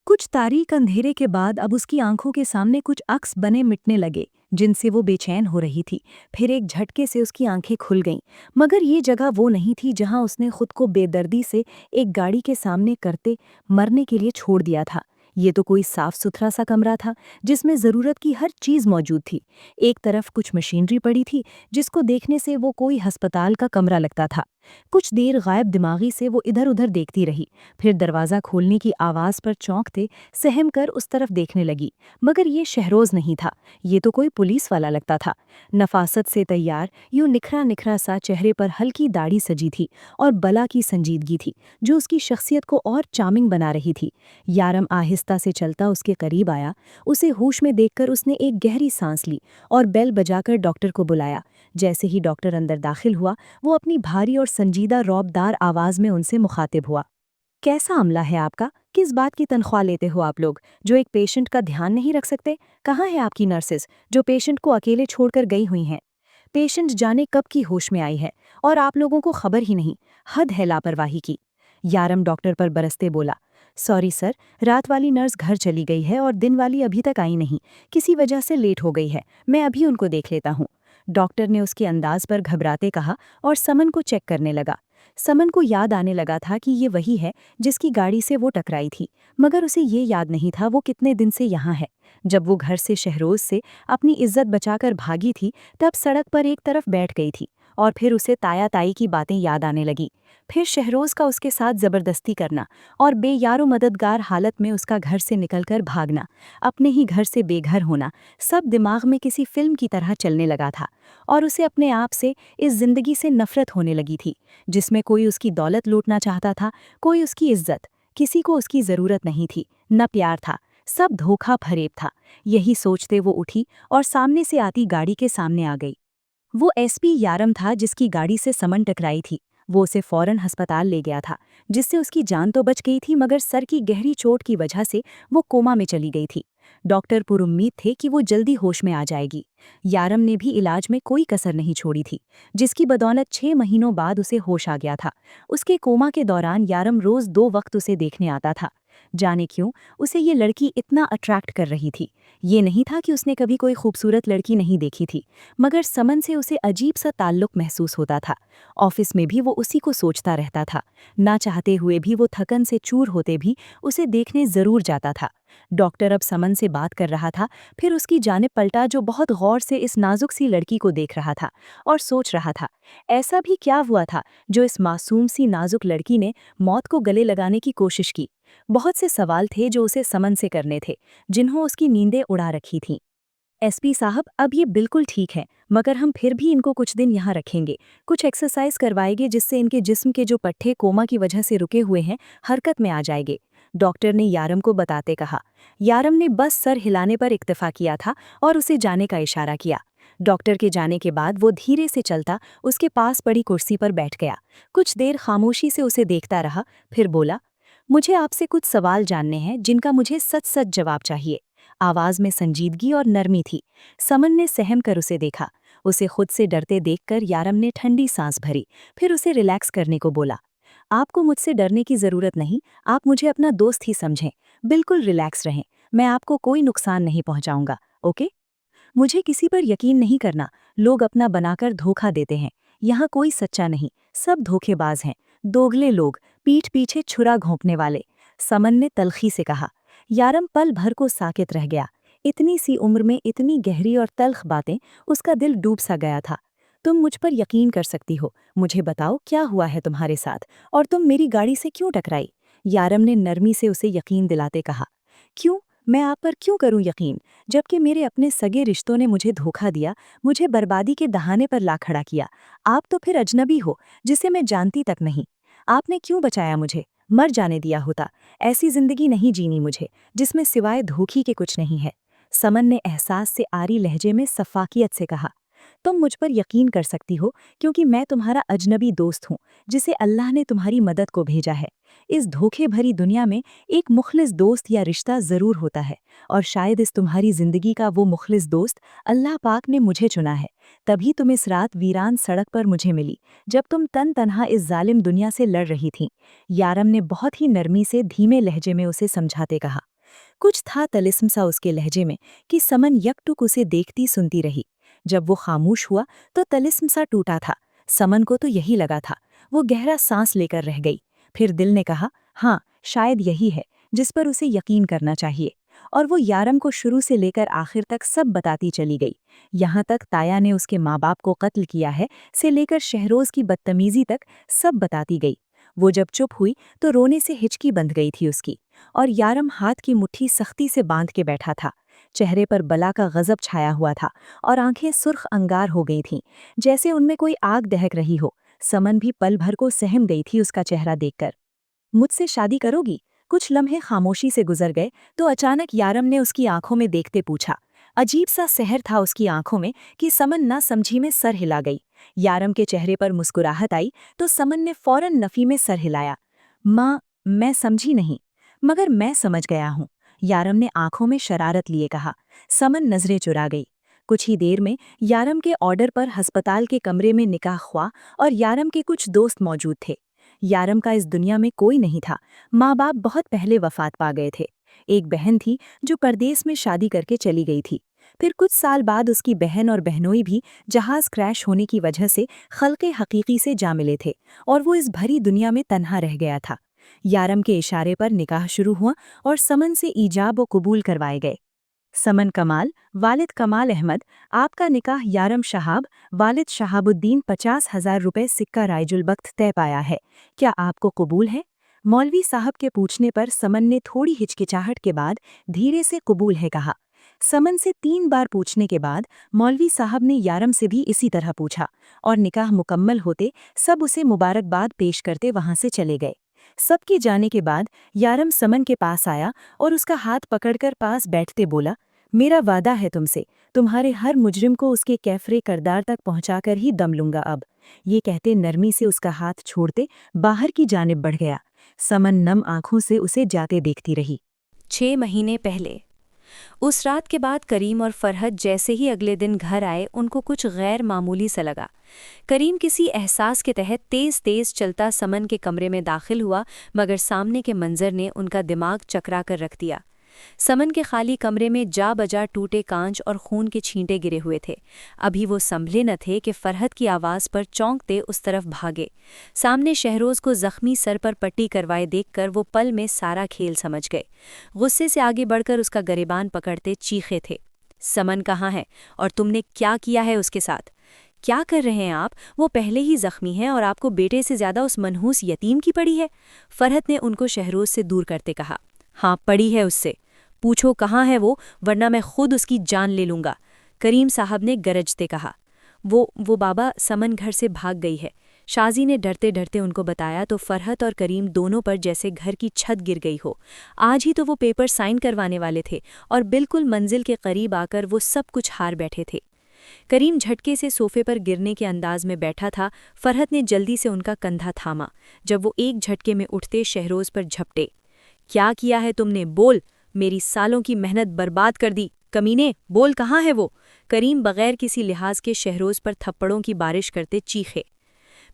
कुछ तारीक अंधेरे के बाद अब उसकी आंखों के सामने कुछ अक्स बने मिटने लगे, जिनसे वो बेचैन हो रही थी। फिर एक झटके से उसकी आंखें खुल गईं, मगर ये जगह वो नहीं थी जहां उसने खुद को बेदर्दी से एक गाड़ी के सामने करते मरने के लिए छोड़ दिया था। ये तो कोई साफ सुथरा सा कमरा था जिसमें ज़रूरत की हर चीज़ मौजूद थी। एक तरफ कुछ मशीनरी पड़ी थी जिसको देखने से वो कोई अस्पताल का कमरा लगता था। कुछ देर गायब दिमागी से वो इधर उधर देखती रही, फिर दरवाज़ा खोलने की आवाज़ पर चौंकते सहम कर उस तरफ देखने लगी। मगर ये शहरोज़ नहीं था, ये तो कोई पुलिस वाला लगता था। नफासत से तैयार, यूं निखरा निखरा सा, चेहरे पर हल्की दाढ़ी सजी थी और बला की संजीदगी थी जो उसकी शख्सियत को और चार्मिंग बना रही थी। यारम आहिस्ता से चलता उसके करीब आया। उसे होश में देखकर उसने एक गहरी सांस ली और बेल बजाकर डॉक्टर को बुलाया। जैसे ही डॉक्टर अंदर दाखिल हुआ, वो अपनी भारी और संजीदा रौबदार आवाज में उनसे मुखातिब हुआ। कैसा अमला है आपका? किस बात की तनख्वाह लेते हो आप लोग, जो एक पेशेंट का ध्यान नहीं रख सकते? कहाँ है आपकी नर्सेस जो पेशेंट को अकेले छोड़कर गई हुई हैं? पेशेंट जाने कब की होश में आई है और आप लोगों को खबर ही नहीं। हद है लापरवाही की। यारम डॉक्टर पर बरसते बोला, सॉरी सर, रात वाली नर्स घर चली गई है और दिन वाली अभी तक आई नहीं। किसी वजह से लेट हो गई है, मैं अभी उनको देख लेता हूँ। डॉक्टर ने उसके अंदाज पर घबराते कहा और समन को चेक करने लगा। समन को याद आने लगा था कि ये वही है जिसकी गाड़ी से वो टकराई थी, मगर उसे ये याद नहीं था वो कितने दिन से यहाँ है। जब वो घर से शहरोज से अपनी इज्जत बचाकर भागी थी, तब सड़क पर एक तरफ बैठ गई थी और फिर उसे ताया ताई की बातें याद आने लगी। फिर शहरोज का उसके साथ जबरदस्ती करना और बेयारो मददगार हालत में उसका घर से निकलकर भागना, अपने ही घर से बेघर होना, सब दिमाग में किसी फिल्म की तरह चलने लगा था। और उसे अपने आप से, इस जिंदगी से नफरत होने लगी थी जिसमें कोई उसकी दौलत लूटना चाहता था, कोई उसकी इज्जत। किसी को उसकी जरूरत नहीं थी, न प्यार था, सब धोखा फरेब था। यही सोचते वो उठी और सामने से आती गाड़ी के सामने आ गई। वो एसपी यारम था जिसकी गाड़ी से समन टकराई थी। वो उसे फौरन अस्पताल ले गया था, जिससे उसकी जान तो बच गई थी, मगर सर की गहरी चोट की वजह से वो कोमा में चली गई थी। डॉक्टर पुरुम्मीद थे कि वो जल्दी होश में आ जाएगी। यारम ने भी इलाज में कोई कसर नहीं छोड़ी थी, जिसकी बदौलत 6 महीनों बाद उसे होश आ गया था। उसके कोमा के दौरान यारम रोज 2 वक्त उसे देखने आता था। जाने क्यों उसे ये लड़की इतना अट्रैक्ट कर रही थी। ये नहीं था कि उसने कभी कोई खूबसूरत लड़की नहीं देखी थी, मगर समन से उसे अजीब सा ताल्लुक महसूस होता था। ऑफिस में भी वो उसी को सोचता रहता था। ना चाहते हुए भी वो थकन से चूर होते भी उसे देखने जरूर जाता था। डॉक्टर अब समन से बात कर रहा था, फिर उसकी जानिब पलटा जो बहुत गौर से इस नाजुक सी लड़की को देख रहा था और सोच रहा था, ऐसा भी क्या हुआ था जो इस मासूम सी नाजुक लड़की ने मौत को गले लगाने की कोशिश की। बहुत से सवाल थे जो उसे समन से करने थे, जिन्हों उसकी नींदें उड़ा रखी थीं। एसपी साहब, अब ये बिल्कुल ठीक है, मगर हम फिर भी इनको कुछ दिन यहाँ रखेंगे। कुछ एक्सरसाइज करवाएंगे जिससे इनके जिस्म के जो पट्टे कोमा की वजह से रुके हुए हैं, हरकत में आ जाएंगे। डॉक्टर ने यारम को बताते कहा। यारम ने बस सर हिलाने पर इक्तफा किया था और उसे जाने का इशारा किया। डॉक्टर के जाने के बाद वो धीरे से चलता उसके पास पड़ी कुर्सी पर बैठ गया। कुछ देर खामोशी से उसे देखता रहा, फिर बोला, मुझे आपसे कुछ सवाल जानने हैं जिनका मुझे सच सच जवाब चाहिए। आवाज में संजीदगी और नरमी थी। समन ने सहम कर उसे देखा। उसे खुद से डरते देखकर यारम ने ठंडी सांस भरी, फिर उसे रिलैक्स करने को बोला। आपको मुझसे डरने की जरूरत नहीं, आप मुझे अपना दोस्त ही समझें। बिल्कुल रिलैक्स रहें, मैं आपको कोई नुकसान नहीं पहुंचाऊंगा, ओके? मुझे किसी पर यकीन नहीं करना, लोग अपना बनाकर धोखा देते हैं। यहाँ कोई सच्चा नहीं, सब धोखेबाज हैं, दोगले लोग, पीठ पीछे छुरा घोंपने वाले। समन ने तलखी से कहा। यारम पल भर को साकित रह गया। इतनी सी उम्र में इतनी गहरी और तल्ख बातें, उसका दिल डूब सा गया था। तुम मुझ पर यकीन कर सकती हो, मुझे बताओ क्या हुआ है तुम्हारे साथ, और तुम मेरी गाड़ी से क्यों टकराई? यारम ने नरमी से उसे यकीन दिलाते कहा। क्यों? मैं आप पर क्यों करूं यकीन, जबकि मेरे अपने सगे रिश्तों ने मुझे धोखा दिया, मुझे बर्बादी के दहाने पर ला खड़ा किया। आप तो फिर अजनबी हो, जिसे मैं जानती तक नहीं। आपने क्यों बचाया मुझे? मर जाने दिया होता। ऐसी जिंदगी नहीं जीनी मुझे, जिसमें सिवाय धोखी के कुछ नहीं है। समन ने एहसास से आरी लहजे में सफाकियत से कहा। तुम मुझ पर यकीन कर सकती हो क्योंकि मैं तुम्हारा अजनबी दोस्त हूँ, जिसे अल्लाह ने तुम्हारी मदद को भेजा है। इस धोखे भरी दुनिया में एक मुखलिस दोस्त या रिश्ता जरूर होता है, और शायद इस तुम्हारी जिंदगी का वो मुखलिस दोस्त अल्लाह पाक ने मुझे चुना है। तभी तुम इस रात वीरान सड़क पर मुझे मिली, जब तुम तन तन्हा इस जालिम दुनिया से लड़ रही थीं। यारम ने बहुत ही नरमी से धीमे लहजे में उसे समझाते कहा। कुछ था तलिस्म सा उसके लहजे में कि समन यकटुक उसे देखती सुनती रही। जब वो खामोश हुआ तो तलिस्म सा टूटा था। समन को तो यही लगा था। वो गहरा सांस लेकर रह गई। फिर दिल ने कहा, हाँ, शायद यही है जिस पर उसे यकीन करना चाहिए, और वो यारम को शुरू से लेकर आखिर तक सब बताती चली गई। यहाँ तक ताया ने उसके माँ बाप को कत्ल किया है से लेकर शहरोज की बदतमीजी तक सब बताती गई। वो जब चुप हुई तो रोने से हिचकी बंध गई थी उसकी, और यारम हाथ की मुट्ठी सख्ती से बांध के बैठा था। चेहरे पर बला का गजब छाया हुआ था और आंखें सुर्ख अंगार हो गई थीं, जैसे उनमें कोई आग दहक रही हो। समन भी पल भर को सहम गई थी उसका चेहरा देखकर। मुझसे शादी करोगी? कुछ लम्हे खामोशी से गुजर गए तो अचानक यारम ने उसकी आंखों में देखते पूछा। अजीब सा सहर था उसकी आंखों में कि समन ना समझी में सर हिला गई। यारम के चेहरे पर मुस्कुराहट आई तो समन ने फौरन नफी में सर हिलाया। माँ, मैं समझी नहीं। मगर मैं समझ गया हूँ, यारम ने आंखों में शरारत लिए कहा। समन नजरें चुरा गई। कुछ ही देर में यारम के ऑर्डर पर अस्पताल के कमरे में निकाह हुआ और यारम के कुछ दोस्त मौजूद थे। यारम का इस दुनिया में कोई नहीं था। माँ बाप बहुत पहले वफात पा गए थे। एक बहन थी जो परदेस में शादी करके चली गई थी। फिर कुछ साल बाद उसकी बहन और बहनोई भी जहाज क्रैश होने की वजह से खल्के हकीकी से जा मिले थे और वो इस भरी दुनिया में तन्हा रह गया था। यारम के इशारे पर निकाह शुरू हुआ और समन से ईजाब व कबूल करवाए गए। समन कमाल, वालिद कमाल अहमद, आपका निकाह यारम शहाब, वालिद शहाबुद्दीन 50,000 रुपए सिक्का रायजुल बख्त तय पाया है। क्या आपको कबूल है? मौलवी साहब के पूछने पर समन ने थोड़ी हिचकिचाहट के बाद धीरे से कबूल है कहा। समन से 3 बार पूछने के बाद मौलवी साहब ने यारम से भी इसी तरह पूछा और निकाह मुकम्मल होते सब उसे मुबारकबाद पेश करते वहां से चले गए। सबके जाने के बाद यारम समन के पास आया और उसका हाथ पकड़कर पास बैठते बोला, मेरा वादा है तुमसे, तुम्हारे हर मुजरिम को उसके कैफरे करदार तक पहुंचाकर ही दम लूंगा अब। ये कहते नरमी से उसका हाथ छोड़ते बाहर की जानिब बढ़ गया। समन नम आंखों से उसे जाते देखती रही। 6 महीने पहले उस रात के बाद करीम और फरहत जैसे ही अगले दिन घर आए उनको कुछ गैर मामूली सा लगा। करीम किसी एहसास के तहत तेज तेज चलता समन के कमरे में दाखिल हुआ, मगर सामने के मंजर ने उनका दिमाग चकरा कर रख दिया। समन के खाली कमरे में जा बजा टूटे कांच और खून के छींटे गिरे हुए थे। अभी वो संभले न थे कि फरहत की आवाज़ पर चौंकते उस तरफ भागे। सामने शहरोज को जख्मी सर पर पट्टी करवाए देखकर वो पल में सारा खेल समझ गए। गुस्से से आगे बढ़कर उसका गरेबान पकड़ते चीखे थे, समन कहाँ है और तुमने क्या किया है उसके साथ? क्या कर रहे हैं आप? वो पहले ही जख्मी है और आपको बेटे से ज़्यादा उस मनहूस यतीम की पड़ी है। फरहत ने उनको शहरोज से दूर करते कहा। हाँ, पड़ी है उससे। पूछो कहाँ है वो, वरना मैं खुद उसकी जान ले लूँगा, करीम साहब ने गरजते कहा। वो बाबा, समन घर से भाग गई है, शाजी ने डरते डरते उनको बताया तो फरहत और करीम दोनों पर जैसे घर की छत गिर गई हो। आज ही तो वो पेपर साइन करवाने वाले थे और बिल्कुल मंजिल के करीब आकर वो सब कुछ हार बैठे थे। करीम झटके से सोफे पर गिरने के अंदाज में बैठा था। फरहत ने जल्दी से उनका कंधा थामा। जब वो एक झटके में उठते शहरोज पर झपटे। क्या किया है तुमने? बोल, मेरी सालों की मेहनत बर्बाद कर दी, कमीने, बोल कहाँ है वो? करीम बगैर किसी लिहाज के शहरोज पर थप्पड़ों की बारिश करते चीखे।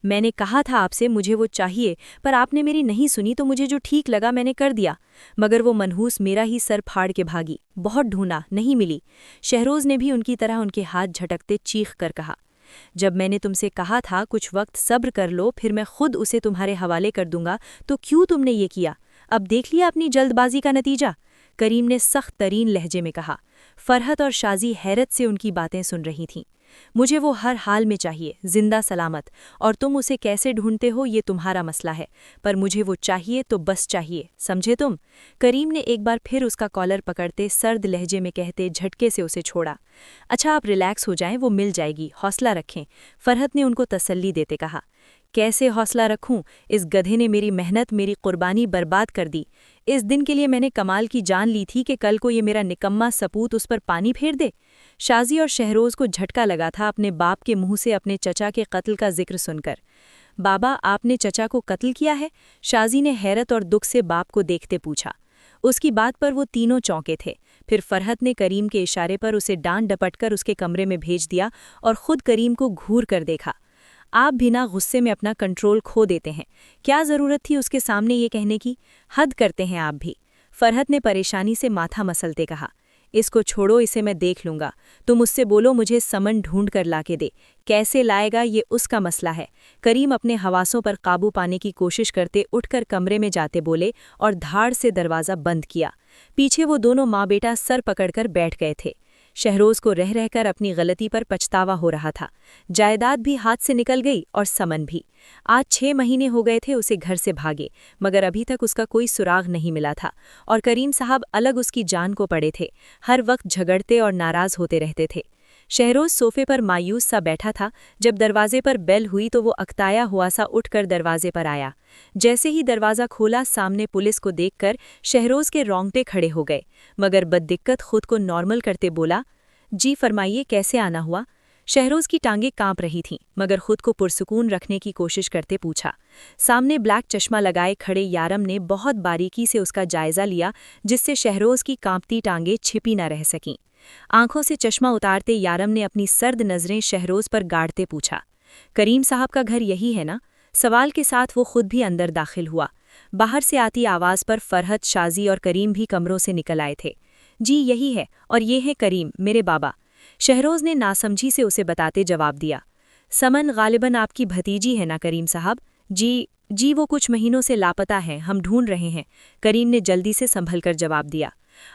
मैंने कहा था आपसे मुझे वो चाहिए, पर आपने मेरी नहीं सुनी तो मुझे जो ठीक लगा मैंने कर दिया, मगर वो मनहूस मेरा ही सर फाड़ के भागी। बहुत ढूंढा, नहीं मिली। शहरोज ने भी उनकी तरह उनके हाथ झटकते चीख कर कहा। जब मैंने तुमसे कहा था कुछ वक्त सब्र कर लो, फिर मैं खुद उसे तुम्हारे हवाले कर दूंगा, तो क्यों तुमने ये किया? अब देख लिया अपनी जल्दबाजी का नतीजा, करीम ने सख्त तरीन लहजे में कहा। फरहत और शाजी हैरत से उनकी बातें सुन रही थीं। मुझे वो हर हाल में चाहिए, जिंदा सलामत, और तुम उसे कैसे ढूंढते हो ये तुम्हारा मसला है, पर मुझे वो चाहिए तो बस चाहिए, समझे तुम? करीम ने एक बार फिर उसका कॉलर पकड़ते सर्द लहजे में कहते झटके से उसे छोड़ा। अच्छा, आप रिलैक्स हो जाएं, वो मिल जाएगी, हौसला रखें, फरहत ने उनको तसल्ली देते कहा। कैसे हौसला रखूं? इस गधे ने मेरी मेहनत, मेरी कुर्बानी बर्बाद कर दी। इस दिन के लिए मैंने कमाल की जान ली थी कि कल को ये मेरा निकम्मा सपूत उस पर पानी फेर दे। शाजी और शहरोज को झटका लगा था अपने बाप के मुंह से अपने चचा के कत्ल का जिक्र सुनकर। बाबा, आपने चचा को कत्ल किया है? शाजी ने हैरत और दुख से बाप को देखते पूछा। उसकी बात पर वो तीनों चौंके थे। फिर फरहत ने करीम के इशारे पर उसे डांट डपटकर उसके कमरे में भेज दिया और खुद करीम को घूर कर देखा। आप भी ना गुस्से में अपना कंट्रोल खो देते हैं, क्या ज़रूरत थी उसके सामने ये कहने की? हद करते हैं आप भी, फरहत ने परेशानी से माथा मसलते कहा। इसको छोड़ो, इसे मैं देख लूंगा। तुम उससे बोलो मुझे समन ढूंढ कर लाके दे। कैसे लाएगा ये उसका मसला है। करीम अपने हवासों पर काबू पाने की कोशिश करते उठकर कमरे में जाते बोले और धाड़ से दरवाज़ा बंद किया। पीछे वो दोनों माँ बेटा सर पकड़कर बैठ गए थे। शहरोज को रह रहकर अपनी गलती पर पछतावा हो रहा था। जायदाद भी हाथ से निकल गई और समन भी। आज 6 महीने हो गए थे उसे घर से भागे, मगर अभी तक उसका कोई सुराग नहीं मिला था। और करीम साहब अलग उसकी जान को पड़े थे, हर वक्त झगड़ते और नाराज होते रहते थे। शहरोज सोफे पर मायूस सा बैठा था। जब दरवाजे पर बेल हुई तो वो अकताया हुआ सा उठकर दरवाजे पर आया। जैसे ही दरवाज़ा खोला, सामने पुलिस को देखकर शहरोज के रोंगटे खड़े हो गए, मगर बददिक्कत खुद को नॉर्मल करते बोला, जी फरमाइए, कैसे आना हुआ। शहरोज की टांगें कांप रही थीं, मगर खुद को पुरसुकून रखने की कोशिश करते पूछा। सामने ब्लैक चश्मा लगाए खड़े यारम ने बहुत बारीकी से उसका जायजा लिया, जिससे शहरोज की कांपती टांगें छिपी न रह सकीं। आंखों से चश्मा उतारते यारम ने अपनी सर्द नजरें शहरोज पर गाड़ते पूछा, करीम साहब का घर यही है ना? सवाल के साथ वो खुद भी अंदर दाखिल हुआ। बाहर से आती आवाज़ पर फरहत, शाजी और करीम भी कमरों से निकल आए थे। जी यही है, और ये है करीम, मेरे बाबा। शहरोज ने नासमझी से उसे बताते जवाब दिया। समन गालिबन आपकी भतीजी है ना करीम साहब? जी वो कुछ महीनों से लापता है, हम ढूंढ रहे हैं। करीम ने जल्दी से संभल कर जवाब दिया।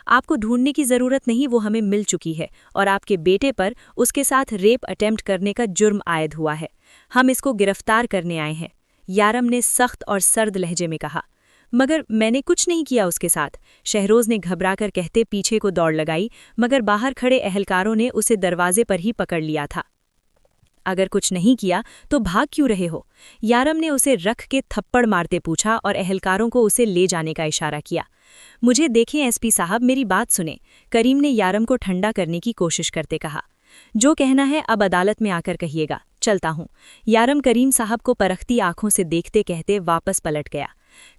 आपको ढूंढने की ज़रूरत नहीं, वो हमें मिल चुकी है, और आपके बेटे पर उसके साथ रेप अटेम्प्ट करने का जुर्म आयद हुआ है। हम इसको गिरफ्तार करने आए हैं, यारम ने सख्त और सर्द लहजे में कहा। मगर मैंने कुछ नहीं किया उसके साथ, शहरोज ने घबराकर कहते पीछे को दौड़ लगाई, मगर बाहर खड़े अहलकारों ने उसे दरवाजे पर ही पकड़ लिया था। अगर कुछ नहीं किया तो भाग क्यों रहे हो? यारम ने उसे रख के थप्पड़ मारते पूछा और अहलकारों को उसे ले जाने का इशारा किया। मुझे देखें एसपी साहब, मेरी बात सुने, करीम ने यारम को ठंडा करने की कोशिश करते कहा। जो कहना है अब अदालत में आकर कहिएगा, चलता हूँ। यारम करीम साहब को परखती आंखों से देखते कहते वापस पलट गया।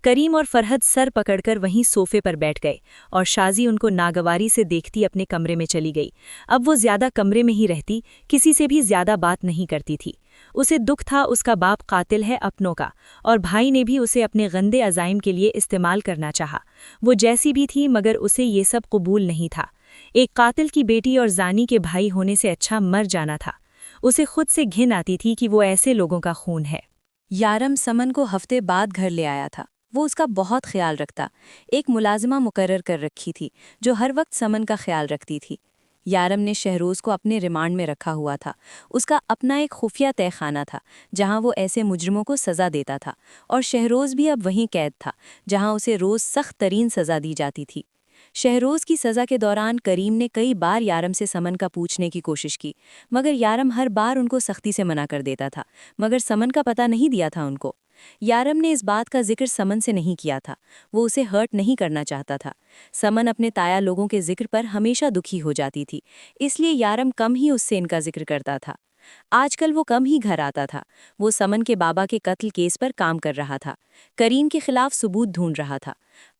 करीम और फरहत सर पकड़कर वहीं सोफे पर बैठ गए और शाजी उनको नागवारी से देखती अपने कमरे में चली गई। अब वो ज्यादा कमरे में ही रहती, किसी से भी ज्यादा बात नहीं करती थी। उसे दुख था उसका बाप कातिल है अपनों का, और भाई ने भी उसे अपने गंदे अज़ाइम के लिए इस्तेमाल करना चाहा। वो जैसी भी थी, मगर उसे ये सब कबूल नहीं था। एक कातिल की बेटी और जानी के भाई होने से अच्छा मर जाना था। उसे खुद से घिन आती थी कि वो ऐसे लोगों का खून है। यारम समन को हफ्ते बाद घर ले आया था। वो उसका बहुत ख्याल रखता। एक मुलाजिमा मुकर्रर कर रखी थी जो हर वक्त समन का ख्याल रखती थी। यारम ने शहरोज को अपने रिमांड में रखा हुआ था। उसका अपना एक खुफिया तहखाना था जहां वो ऐसे मुजरिमों को सज़ा देता था, और शहरोज भी अब वहीं कैद था जहां उसे रोज़ सख्त तरीन सज़ा दी जाती थी। शहरोज की सज़ा के दौरान करीम ने कई बार यारम से समन का पूछने की कोशिश की, मगर यारम हर बार उनको सख्ती से मना कर देता था, मगर समन का पता नहीं दिया था उनको। यारम ने इस बात का जिक्र समन से नहीं किया था, वो उसे हर्ट नहीं करना चाहता था। समन अपने ताया लोगों के जिक्र पर हमेशा दुखी हो जाती थी, इसलिए यारम कम ही उससे इनका जिक्र करता था। आजकल वो कम ही घर आता था। वो समन के बाबा के कत्ल केस पर काम कर रहा था, करीम के खिलाफ सबूत ढूंढ रहा था।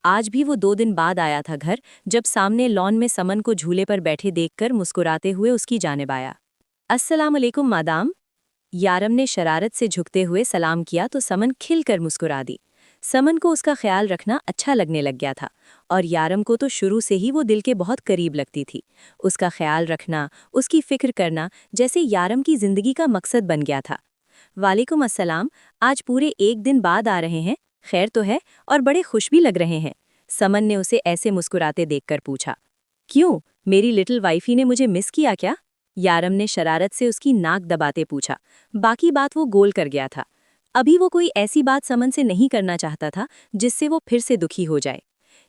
आज भी वो 2 दिन बाद आया था घर, जब सामने लॉन में समन को झूले पर बैठे देखकर मुस्कुराते हुए उसकी जानिब आया। अस्सलाम अलैकुम मादाम। यारम ने शरारत से झुकते हुए सलाम किया तो समन खिलकर मुस्कुरा दी। समन को उसका ख्याल रखना अच्छा लगने लग गया था, और यारम को तो शुरू से ही वो दिल के बहुत करीब लगती थी। उसका ख्याल रखना, उसकी फिक्र करना जैसे यारम की जिंदगी का मकसद बन गया था। वालेकुम अस्सलाम, आज पूरे 1 दिन बाद आ रहे हैं, खैर तो है, और बड़े खुश भी लग रहे हैं। समन ने उसे ऐसे मुस्कुराते देखकर पूछा। क्यों, मेरी लिटिल वाइफी ने मुझे मिस किया क्या? यारम ने शरारत से उसकी नाक दबाते पूछा। बाकी बात वो गोल कर गया था। अभी वो कोई ऐसी बात समन से नहीं करना चाहता था जिससे वो फिर से दुखी हो जाए।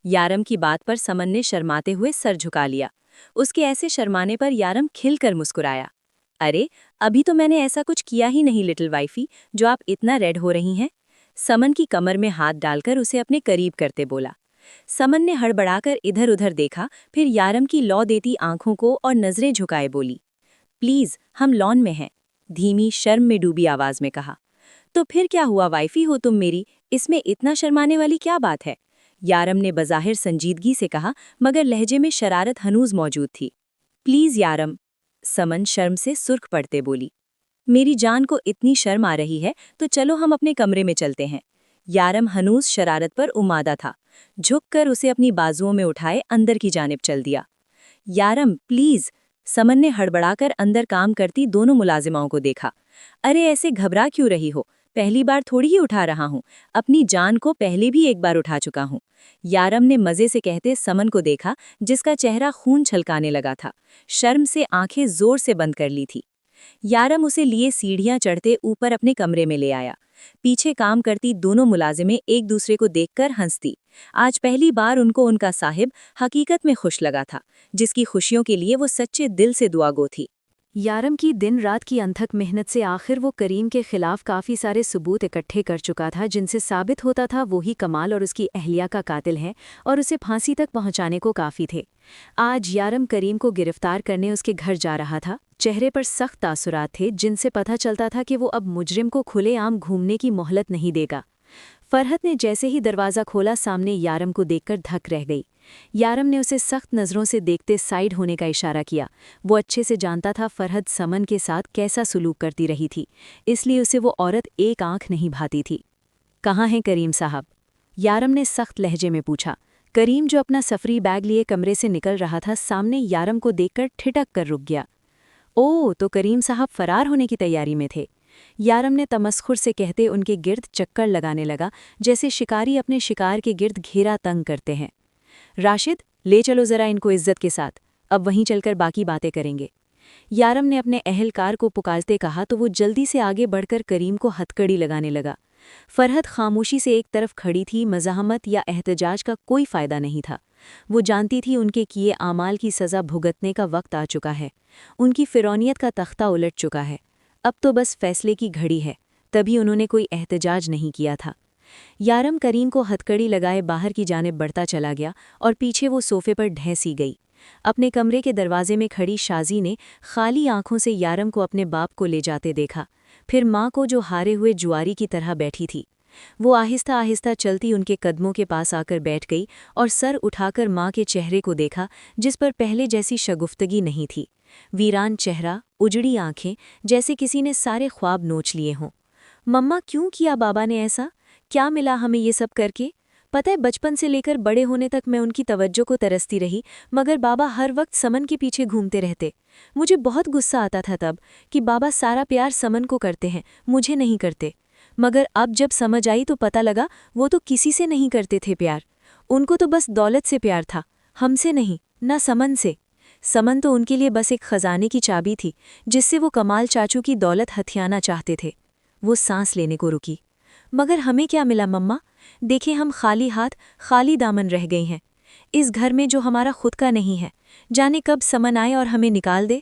यारम की बात पर समन ने शर्माते हुए सर झुका लिया। उसके ऐसे शर्माने पर यारम खिलकर मुस्कुराया। अरे, अभी तो मैंने ऐसा कुछ किया ही नहीं लिटिल वाइफी, जो आप इतना रेड हो रही हैं। समन की कमर में हाथ डालकर उसे अपने करीब करते बोला। समन ने हड़बड़ाकर इधर उधर देखा, फिर यारम की लौ देती आंखों को और नजरें झुकाए बोली, प्लीज, हम लॉन में हैं, धीमी शर्म में डूबी आवाज में कहा। तो फिर क्या हुआ, वाइफी हो तुम मेरी, इसमें इतना शर्माने वाली क्या बात है? यारम ने बज़ाहिर संजीदगी से कहा, मगर लहजे में शरारत हनूज मौजूद थी। प्लीज यारम, समन शर्म से सुर्ख पड़ते बोली। मेरी जान को इतनी शर्म आ रही है तो चलो हम अपने कमरे में चलते हैं। यारम हनूज शरारत पर उमादा था, झुककर उसे अपनी बाजुओं में उठाए अंदर की जानिब चल दिया। यारम प्लीज, समन ने हड़बड़ाकर अंदर काम करती दोनों मुलाजिमाओं को देखा। अरे ऐसे घबरा क्यों रही हो, पहली बार थोड़ी ही उठा रहा हूँ, अपनी जान को पहले भी एक बार उठा चुका हूँ। यारम ने मजे से कहते समन को देखा, जिसका चेहरा खून छलकाने लगा था। शर्म से आंखें जोर से बंद कर ली थी। यारम उसे लिए सीढ़ियां चढ़ते ऊपर अपने कमरे में ले आया। पीछे काम करती दोनों मुलाजिमें एक दूसरे को देखकर हंसती। आज पहली बार उनको उनका साहिब हकीकत में खुश लगा था, जिसकी खुशियों के लिए वो सच्चे दिल से दुआगो थी। यारम की दिन रात की अनथक मेहनत से आखिर वो करीम के खिलाफ काफ़ी सारे सबूत इकट्ठे कर चुका था, जिनसे साबित होता था वो ही कमाल और उसकी अहलिया का कातिल है और उसे फांसी तक पहुंचाने को काफ़ी थे। आज यारम करीम को गिरफ्तार करने उसके घर जा रहा था। चेहरे पर सख्त तासुरात थे, जिनसे पता चलता था कि वो अब मुजरिम को खुलेआम घूमने की मोहलत नहीं देगा। फरहत ने जैसे ही दरवाज़ा खोला, सामने यारम को देखकर धक रह गई। यारम ने उसे सख्त नज़रों से देखते साइड होने का इशारा किया। वो अच्छे से जानता था फरहत समन के साथ कैसा सुलूक करती रही थी, इसलिए उसे वो औरत एक आंख नहीं भाती थी। कहाँ हैं करीम साहब? यारम ने सख्त लहजे में पूछा। करीम, जो अपना सफरी बैग लिए कमरे से निकल रहा था, सामने यारम को देखकर ठिठक कर रुक गया। ओह, तो करीम साहब फरार होने की तैयारी में थे। यारम ने तमस्खुर से कहते उनके गिर्द चक्कर लगाने लगा, जैसे शिकारी अपने शिकार के गिर्द घेरा तंग करते हैं। राशिद, ले चलो ज़रा इनको इज्जत के साथ, अब वहीं चलकर बाकी बातें करेंगे। यारम ने अपने अहलकार को पुकारते कहा तो वो जल्दी से आगे बढ़कर करीम को हथकड़ी लगाने लगा। फरहत खामोशी से एक तरफ खड़ी थी। मज़ाहमत या एहतजाज का कोई फ़ायदा नहीं था। वो जानती थी उनके किए आमाल की सज़ा भुगतने का वक्त आ चुका है। उनकी फ़िरौनियत का तख्ता उलट चुका है। अब तो बस फैसले की घड़ी है। तभी उन्होंने कोई एहतजाज नहीं किया था। यारम करीम को हथकड़ी लगाए बाहर की जानिब बढ़ता चला गया और पीछे वो सोफे पर ढह-सी गई। अपने कमरे के दरवाजे में खड़ी शाजी ने खाली आंखों से यारम को अपने बाप को ले जाते देखा, फिर माँ को जो हारे हुए जुआरी की तरह बैठी थी। वो आहिस्ता आहिस्ता चलती उनके कदमों के पास आकर बैठ गई और सर उठाकर माँ के चेहरे को देखा, जिस पर पहले जैसी शगुफ्तगी नहीं थी। वीरान चेहरा, उजड़ी आंखें, जैसे किसी ने सारे ख्वाब नोच लिए हों। मम्मा, क्यों किया बाबा ने ऐसा? क्या मिला हमें ये सब करके? पता है, बचपन से लेकर बड़े होने तक मैं उनकी तवज्जो को तरसती रही, मगर बाबा हर वक्त समन के पीछे घूमते रहते। मुझे बहुत गुस्सा आता था तब कि बाबा सारा प्यार समन को करते हैं, मुझे नहीं करते। मगर अब जब समझ आई तो पता लगा वो तो किसी से नहीं करते थे प्यार। उनको तो बस दौलत से प्यार था, हमसे नहीं, ना समन से। समन तो उनके लिए बस एक खजाने की चाबी थी, जिससे वो कमाल चाचू की दौलत हथियाना चाहते थे। वो सांस लेने को रुकी। मगर हमें क्या मिला मम्मा? देखें, हम खाली हाथ, खाली दामन रह गई हैं। इस घर में जो हमारा खुद का नहीं है, जाने कब समन आए और हमें निकाल दे।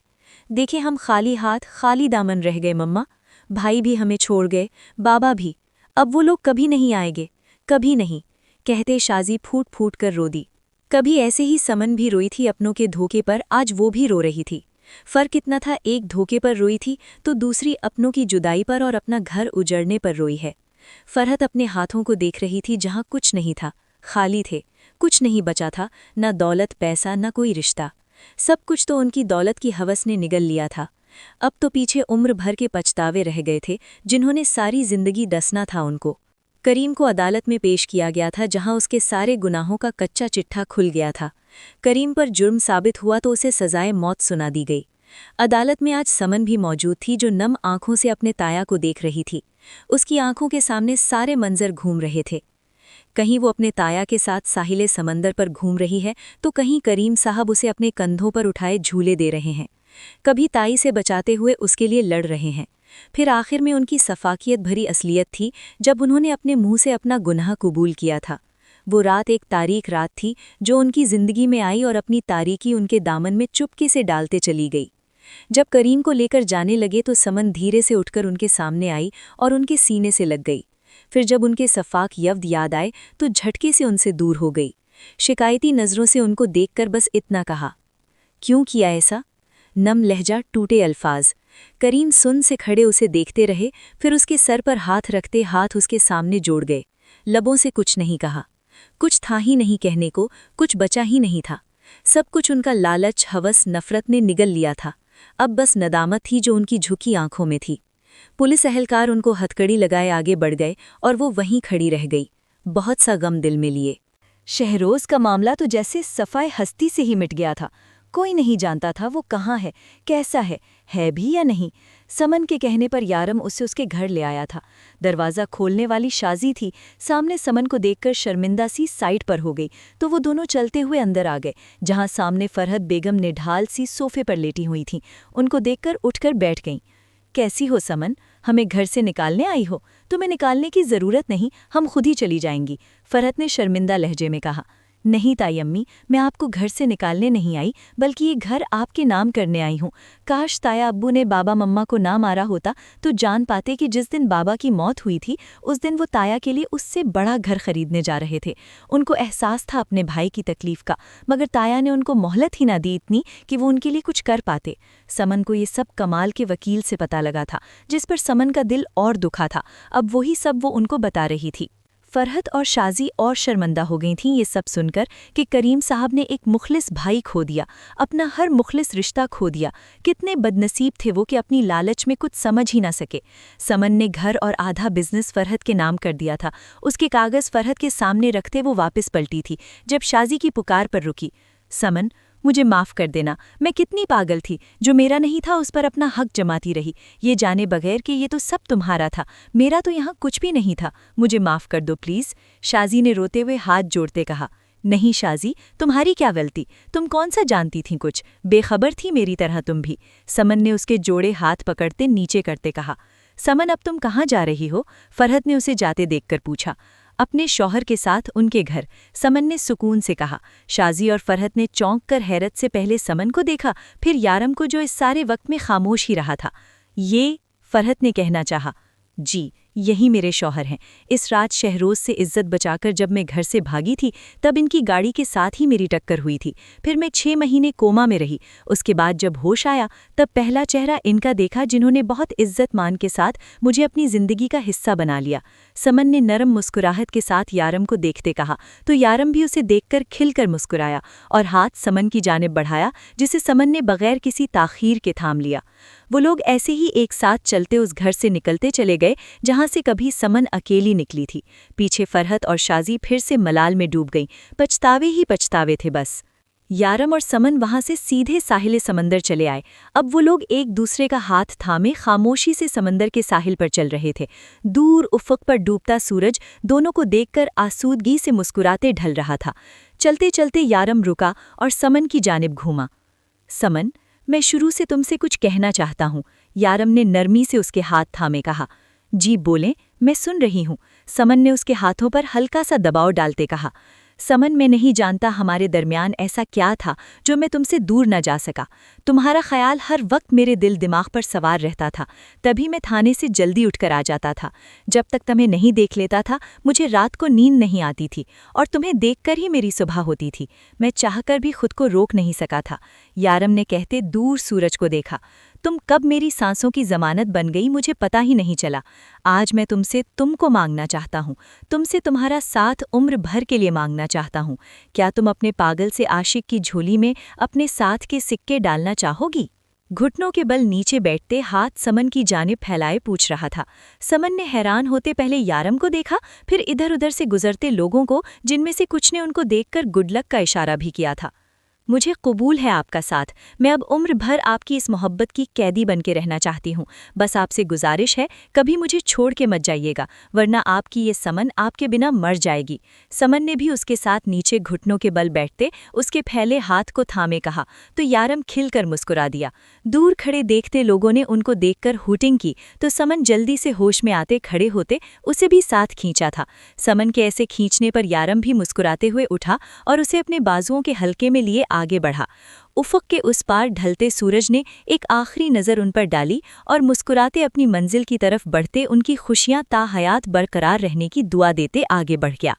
देखें, हम खाली हाथ, खाली दामन रह गए मम्मा। भाई भी हमें छोड़ गए, बाबा भी। अब वो लोग कभी नहीं आएंगे, कभी नहीं, कहते शाजी फूट फूट कर रो दी। कभी ऐसे ही समन भी रोई थी अपनों के धोखे पर, आज वो भी रो रही थी। फर्क इतना था, एक धोखे पर रोई थी तो दूसरी अपनों की जुदाई पर और अपना घर उजड़ने पर रोई है। फरहत अपने हाथों को देख रही थी, जहां कुछ नहीं था, खाली थे। कुछ नहीं बचा था, न दौलत, पैसा, न कोई रिश्ता। सब कुछ तो उनकी दौलत की हवस ने निगल लिया था। अब तो पीछे उम्र भर के पछतावे रह गए थे, जिन्होंने सारी जिंदगी डसना था उनको। करीम को अदालत में पेश किया गया था, जहां उसके सारे गुनाहों का कच्चा चिट्ठा खुल गया था। करीम पर जुर्म साबित हुआ तो उसे सजाए मौत सुना दी गई। अदालत में आज समन भी मौजूद थी, जो नम आंखों से अपने ताया को देख रही थी। उसकी आंखों के सामने सारे मंजर घूम रहे थे। कहीं वो अपने ताया के साथ साहिले समंदर पर घूम रही है, तो कहीं करीम साहब उसे अपने कंधों पर उठाए झूले दे रहे हैं। कभी ताई से बचाते हुए उसके लिए लड़ रहे हैं। फिर आखिर में उनकी सफाकियत भरी असलियत थी, जब उन्होंने अपने मुंह से अपना गुनाह कबूल किया था। वो रात एक तारीख रात थी, जो उनकी जिंदगी में आई और अपनी तारीकी उनके दामन में चुपके से डालते चली गई। जब करीम को लेकर जाने लगे तो समन धीरे से उठकर उनके सामने आई और उनके सीने से लग गई। फिर जब उनके सफाक यव्द याद आए तो झटके से उनसे दूर हो गई। शिकायती नज़रों से उनको देखकर बस इतना कहा, क्यों किया ऐसा? नम लहजा, टूटे अल्फाज। करीम सुन से खड़े उसे देखते रहे, फिर उसके सर पर हाथ रखते हाथ उसके सामने जोड़ गए। लबों से कुछ नहीं कहा, कुछ था ही नहीं कहने को, कुछ बचा ही नहीं था। सब कुछ उनका लालच, हवस, नफरत ने निगल लिया था। अब बस नदामत थी जो उनकी झुकी आंखों में थी। पुलिस अहलकार उनको हथकड़ी लगाए आगे बढ़ गए और वो वहीं खड़ी रह गई, बहुत सा गम दिल में लिए। शहरोज का मामला तो जैसे सफाए हस्ती से ही मिट गया था। कोई नहीं जानता था वो कहाँ है, कैसा है भी या नहीं। समन के कहने पर यारम उसे उसके घर ले आया था। दरवाज़ा खोलने वाली शाजी थी, सामने समन को देखकर शर्मिंदा सी साइड पर हो गई तो वो दोनों चलते हुए अंदर आ गए, जहाँ सामने फरहत बेगम निढाल सी सोफे पर लेटी हुई थी। उनको देखकर उठकर बैठ गईं। कैसी हो समन, हमें घर से निकालने आई हो? तुम्हें निकालने की ज़रूरत नहीं, हम खुद ही चली जाएंगी, फरहत ने शर्मिंदा लहजे में कहा। नहीं ताई अम्मी, मैं आपको घर से निकालने नहीं आई, बल्कि ये घर आपके नाम करने आई हूँ। काश ताया अब्बू ने बाबा मम्मा को ना मारा होता तो जान पाते कि जिस दिन बाबा की मौत हुई थी उस दिन वो ताया के लिए उससे बड़ा घर खरीदने जा रहे थे। उनको एहसास था अपने भाई की तकलीफ का, मगर ताया ने उनको मोहलत ही ना दी इतनी कि वो उनके लिए कुछ कर पाते। समन को ये सब कमाल के वकील से पता लगा था, जिस पर समन का दिल और दुखा था। अब वही सब वो उनको बता रही थी। फरहत और शाजी और शर्मिंदा हो गई थीं ये सब सुनकर कि करीम साहब ने एक मुखलिस भाई खो दिया, अपना हर मुखलिस रिश्ता खो दिया। कितने बदनसीब थे वो कि अपनी लालच में कुछ समझ ही ना सके। समन ने घर और आधा बिजनेस फरहत के नाम कर दिया था। उसके कागज़ फरहत के सामने रखते वो वापस पलटी थी, जब शाजी की पुकार पर रुकी। समन, मुझे माफ़ कर देना, मैं कितनी पागल थी, जो मेरा नहीं था उस पर अपना हक जमाती रही, ये जाने बगैर कि ये तो सब तुम्हारा था, मेरा तो यहाँ कुछ भी नहीं था। मुझे माफ़ कर दो प्लीज़, शाजी ने रोते हुए हाथ जोड़ते कहा। नहीं शाजी, तुम्हारी क्या गलती, तुम कौन सा जानती थी कुछ, बेखबर थी मेरी तरह तुम भी, समन ने उसके जोड़े हाथ पकड़ते नीचे करते कहा। समन, अब तुम कहाँ जा रही हो? फरहत ने उसे जाते देखकर पूछा। अपने शौहर के साथ उनके घर, समन ने सुकून से कहा। शाजी और फरहत ने चौंक कर हैरत से पहले समन को देखा, फिर यारम को जो इस सारे वक्त में खामोश ही रहा था। ये, फरहत ने कहना चाहा। जी, यही मेरे शौहर हैं। इस रात शहरोज से इज्जत बचाकर जब मैं घर से भागी थी तब इनकी गाड़ी के साथ ही मेरी टक्कर हुई थी। फिर मैं 6 महीने कोमा में रही। उसके बाद जब होश आया तब पहला चेहरा इनका देखा, जिन्होंने बहुत इज्जत मान के साथ मुझे अपनी जिंदगी का हिस्सा बना लिया। समन ने नरम मुस्कुराहट के साथ यारम को देखते कहा तो यारम भी उसे देखकर खिलकर मुस्कुराया और हाथ समन की जानिब बढ़ाया, जिसे समन ने बगैर किसी ताखीर के थाम लिया। वो लोग ऐसे ही एक साथ चलते उस घर से निकलते चले गए जहां से कभी समन अकेली निकली थी। पीछे फरहत और शाजी फिर से मलाल में डूब गईं, पछतावे ही पछतावे थे बस। यारम और समन वहां से सीधे साहिल समंदर चले आए। अब वो लोग एक दूसरे का हाथ थामे खामोशी से समंदर के साहिल पर चल रहे थे। दूर उफ़क़ पर डूबता सूरज दोनों को देखकर आसूदगी से मुस्कुराते ढल रहा था। चलते चलते यारम रुका और समन की जानिब घूमा। समन, मैं शुरू से तुमसे कुछ कहना चाहता हूँ, यारम ने नरमी से उसके हाथ थामे कहा। जी बोलें, मैं सुन रही हूँ, समन ने उसके हाथों पर हल्का सा दबाव डालते कहा। समन, मैं नहीं जानता हमारे दरमियान ऐसा क्या था जो मैं तुमसे दूर न जा सका। तुम्हारा ख्याल हर वक्त मेरे दिल दिमाग पर सवार रहता था, तभी मैं थाने से जल्दी उठकर आ जाता था। जब तक तुम्हें नहीं देख लेता था मुझे रात को नींद नहीं आती थी और तुम्हें देखकर ही मेरी सुबह होती थी। मैं चाहकर भी खुद को रोक नहीं सका था। यारम ने कहते दूर सूरज को देखा। तुम कब मेरी सांसों की जमानत बन गई मुझे पता ही नहीं चला। आज मैं तुमसे तुमको मांगना चाहता हूँ, तुमसे तुम्हारा साथ उम्र भर के लिए मांगना चाहता हूँ। क्या तुम अपने पागल से आशिक की झोली में अपने साथ के सिक्के डालना चाहोगी? घुटनों के बल नीचे बैठते हाथ समन की जानिब फैलाए पूछ रहा था। समन ने हैरान होते पहले यारम को देखा, फिर इधर उधर से गुजरते लोगों को, जिनमें से कुछ ने उनको देखकर गुड लक का इशारा भी किया था। मुझे कबूल है आपका साथ, मैं अब उम्र भर आपकी इस मोहब्बत की कैदी बन के रहना चाहती हूँ। बस आपसे गुजारिश है, कभी मुझे छोड़ के मत जाइएगा, वरना आपकी ये समन आपके बिना मर जाएगी। समन ने भी उसके साथ नीचे घुटनों के बल बैठते उसके फैले हाथ को थामे कहा तो यारम खिलकर मुस्कुरा दिया। दूर खड़े देखते लोगों ने उनको देखकर हूटिंग की तो समन जल्दी से होश में आते खड़े होते उसे भी साथ खींचा था। समन के ऐसे खींचने पर यारम भी मुस्कुराते हुए उठा और उसे अपने बाजुओं के हल्के में लिए आगे बढ़ा। उफ़क़ के उस पार ढलते सूरज ने एक आखिरी नज़र उन पर डाली और मुस्कुराते अपनी मंजिल की तरफ बढ़ते उनकी खुशियां ता हयात बरकरार रहने की दुआ देते आगे बढ़ गया।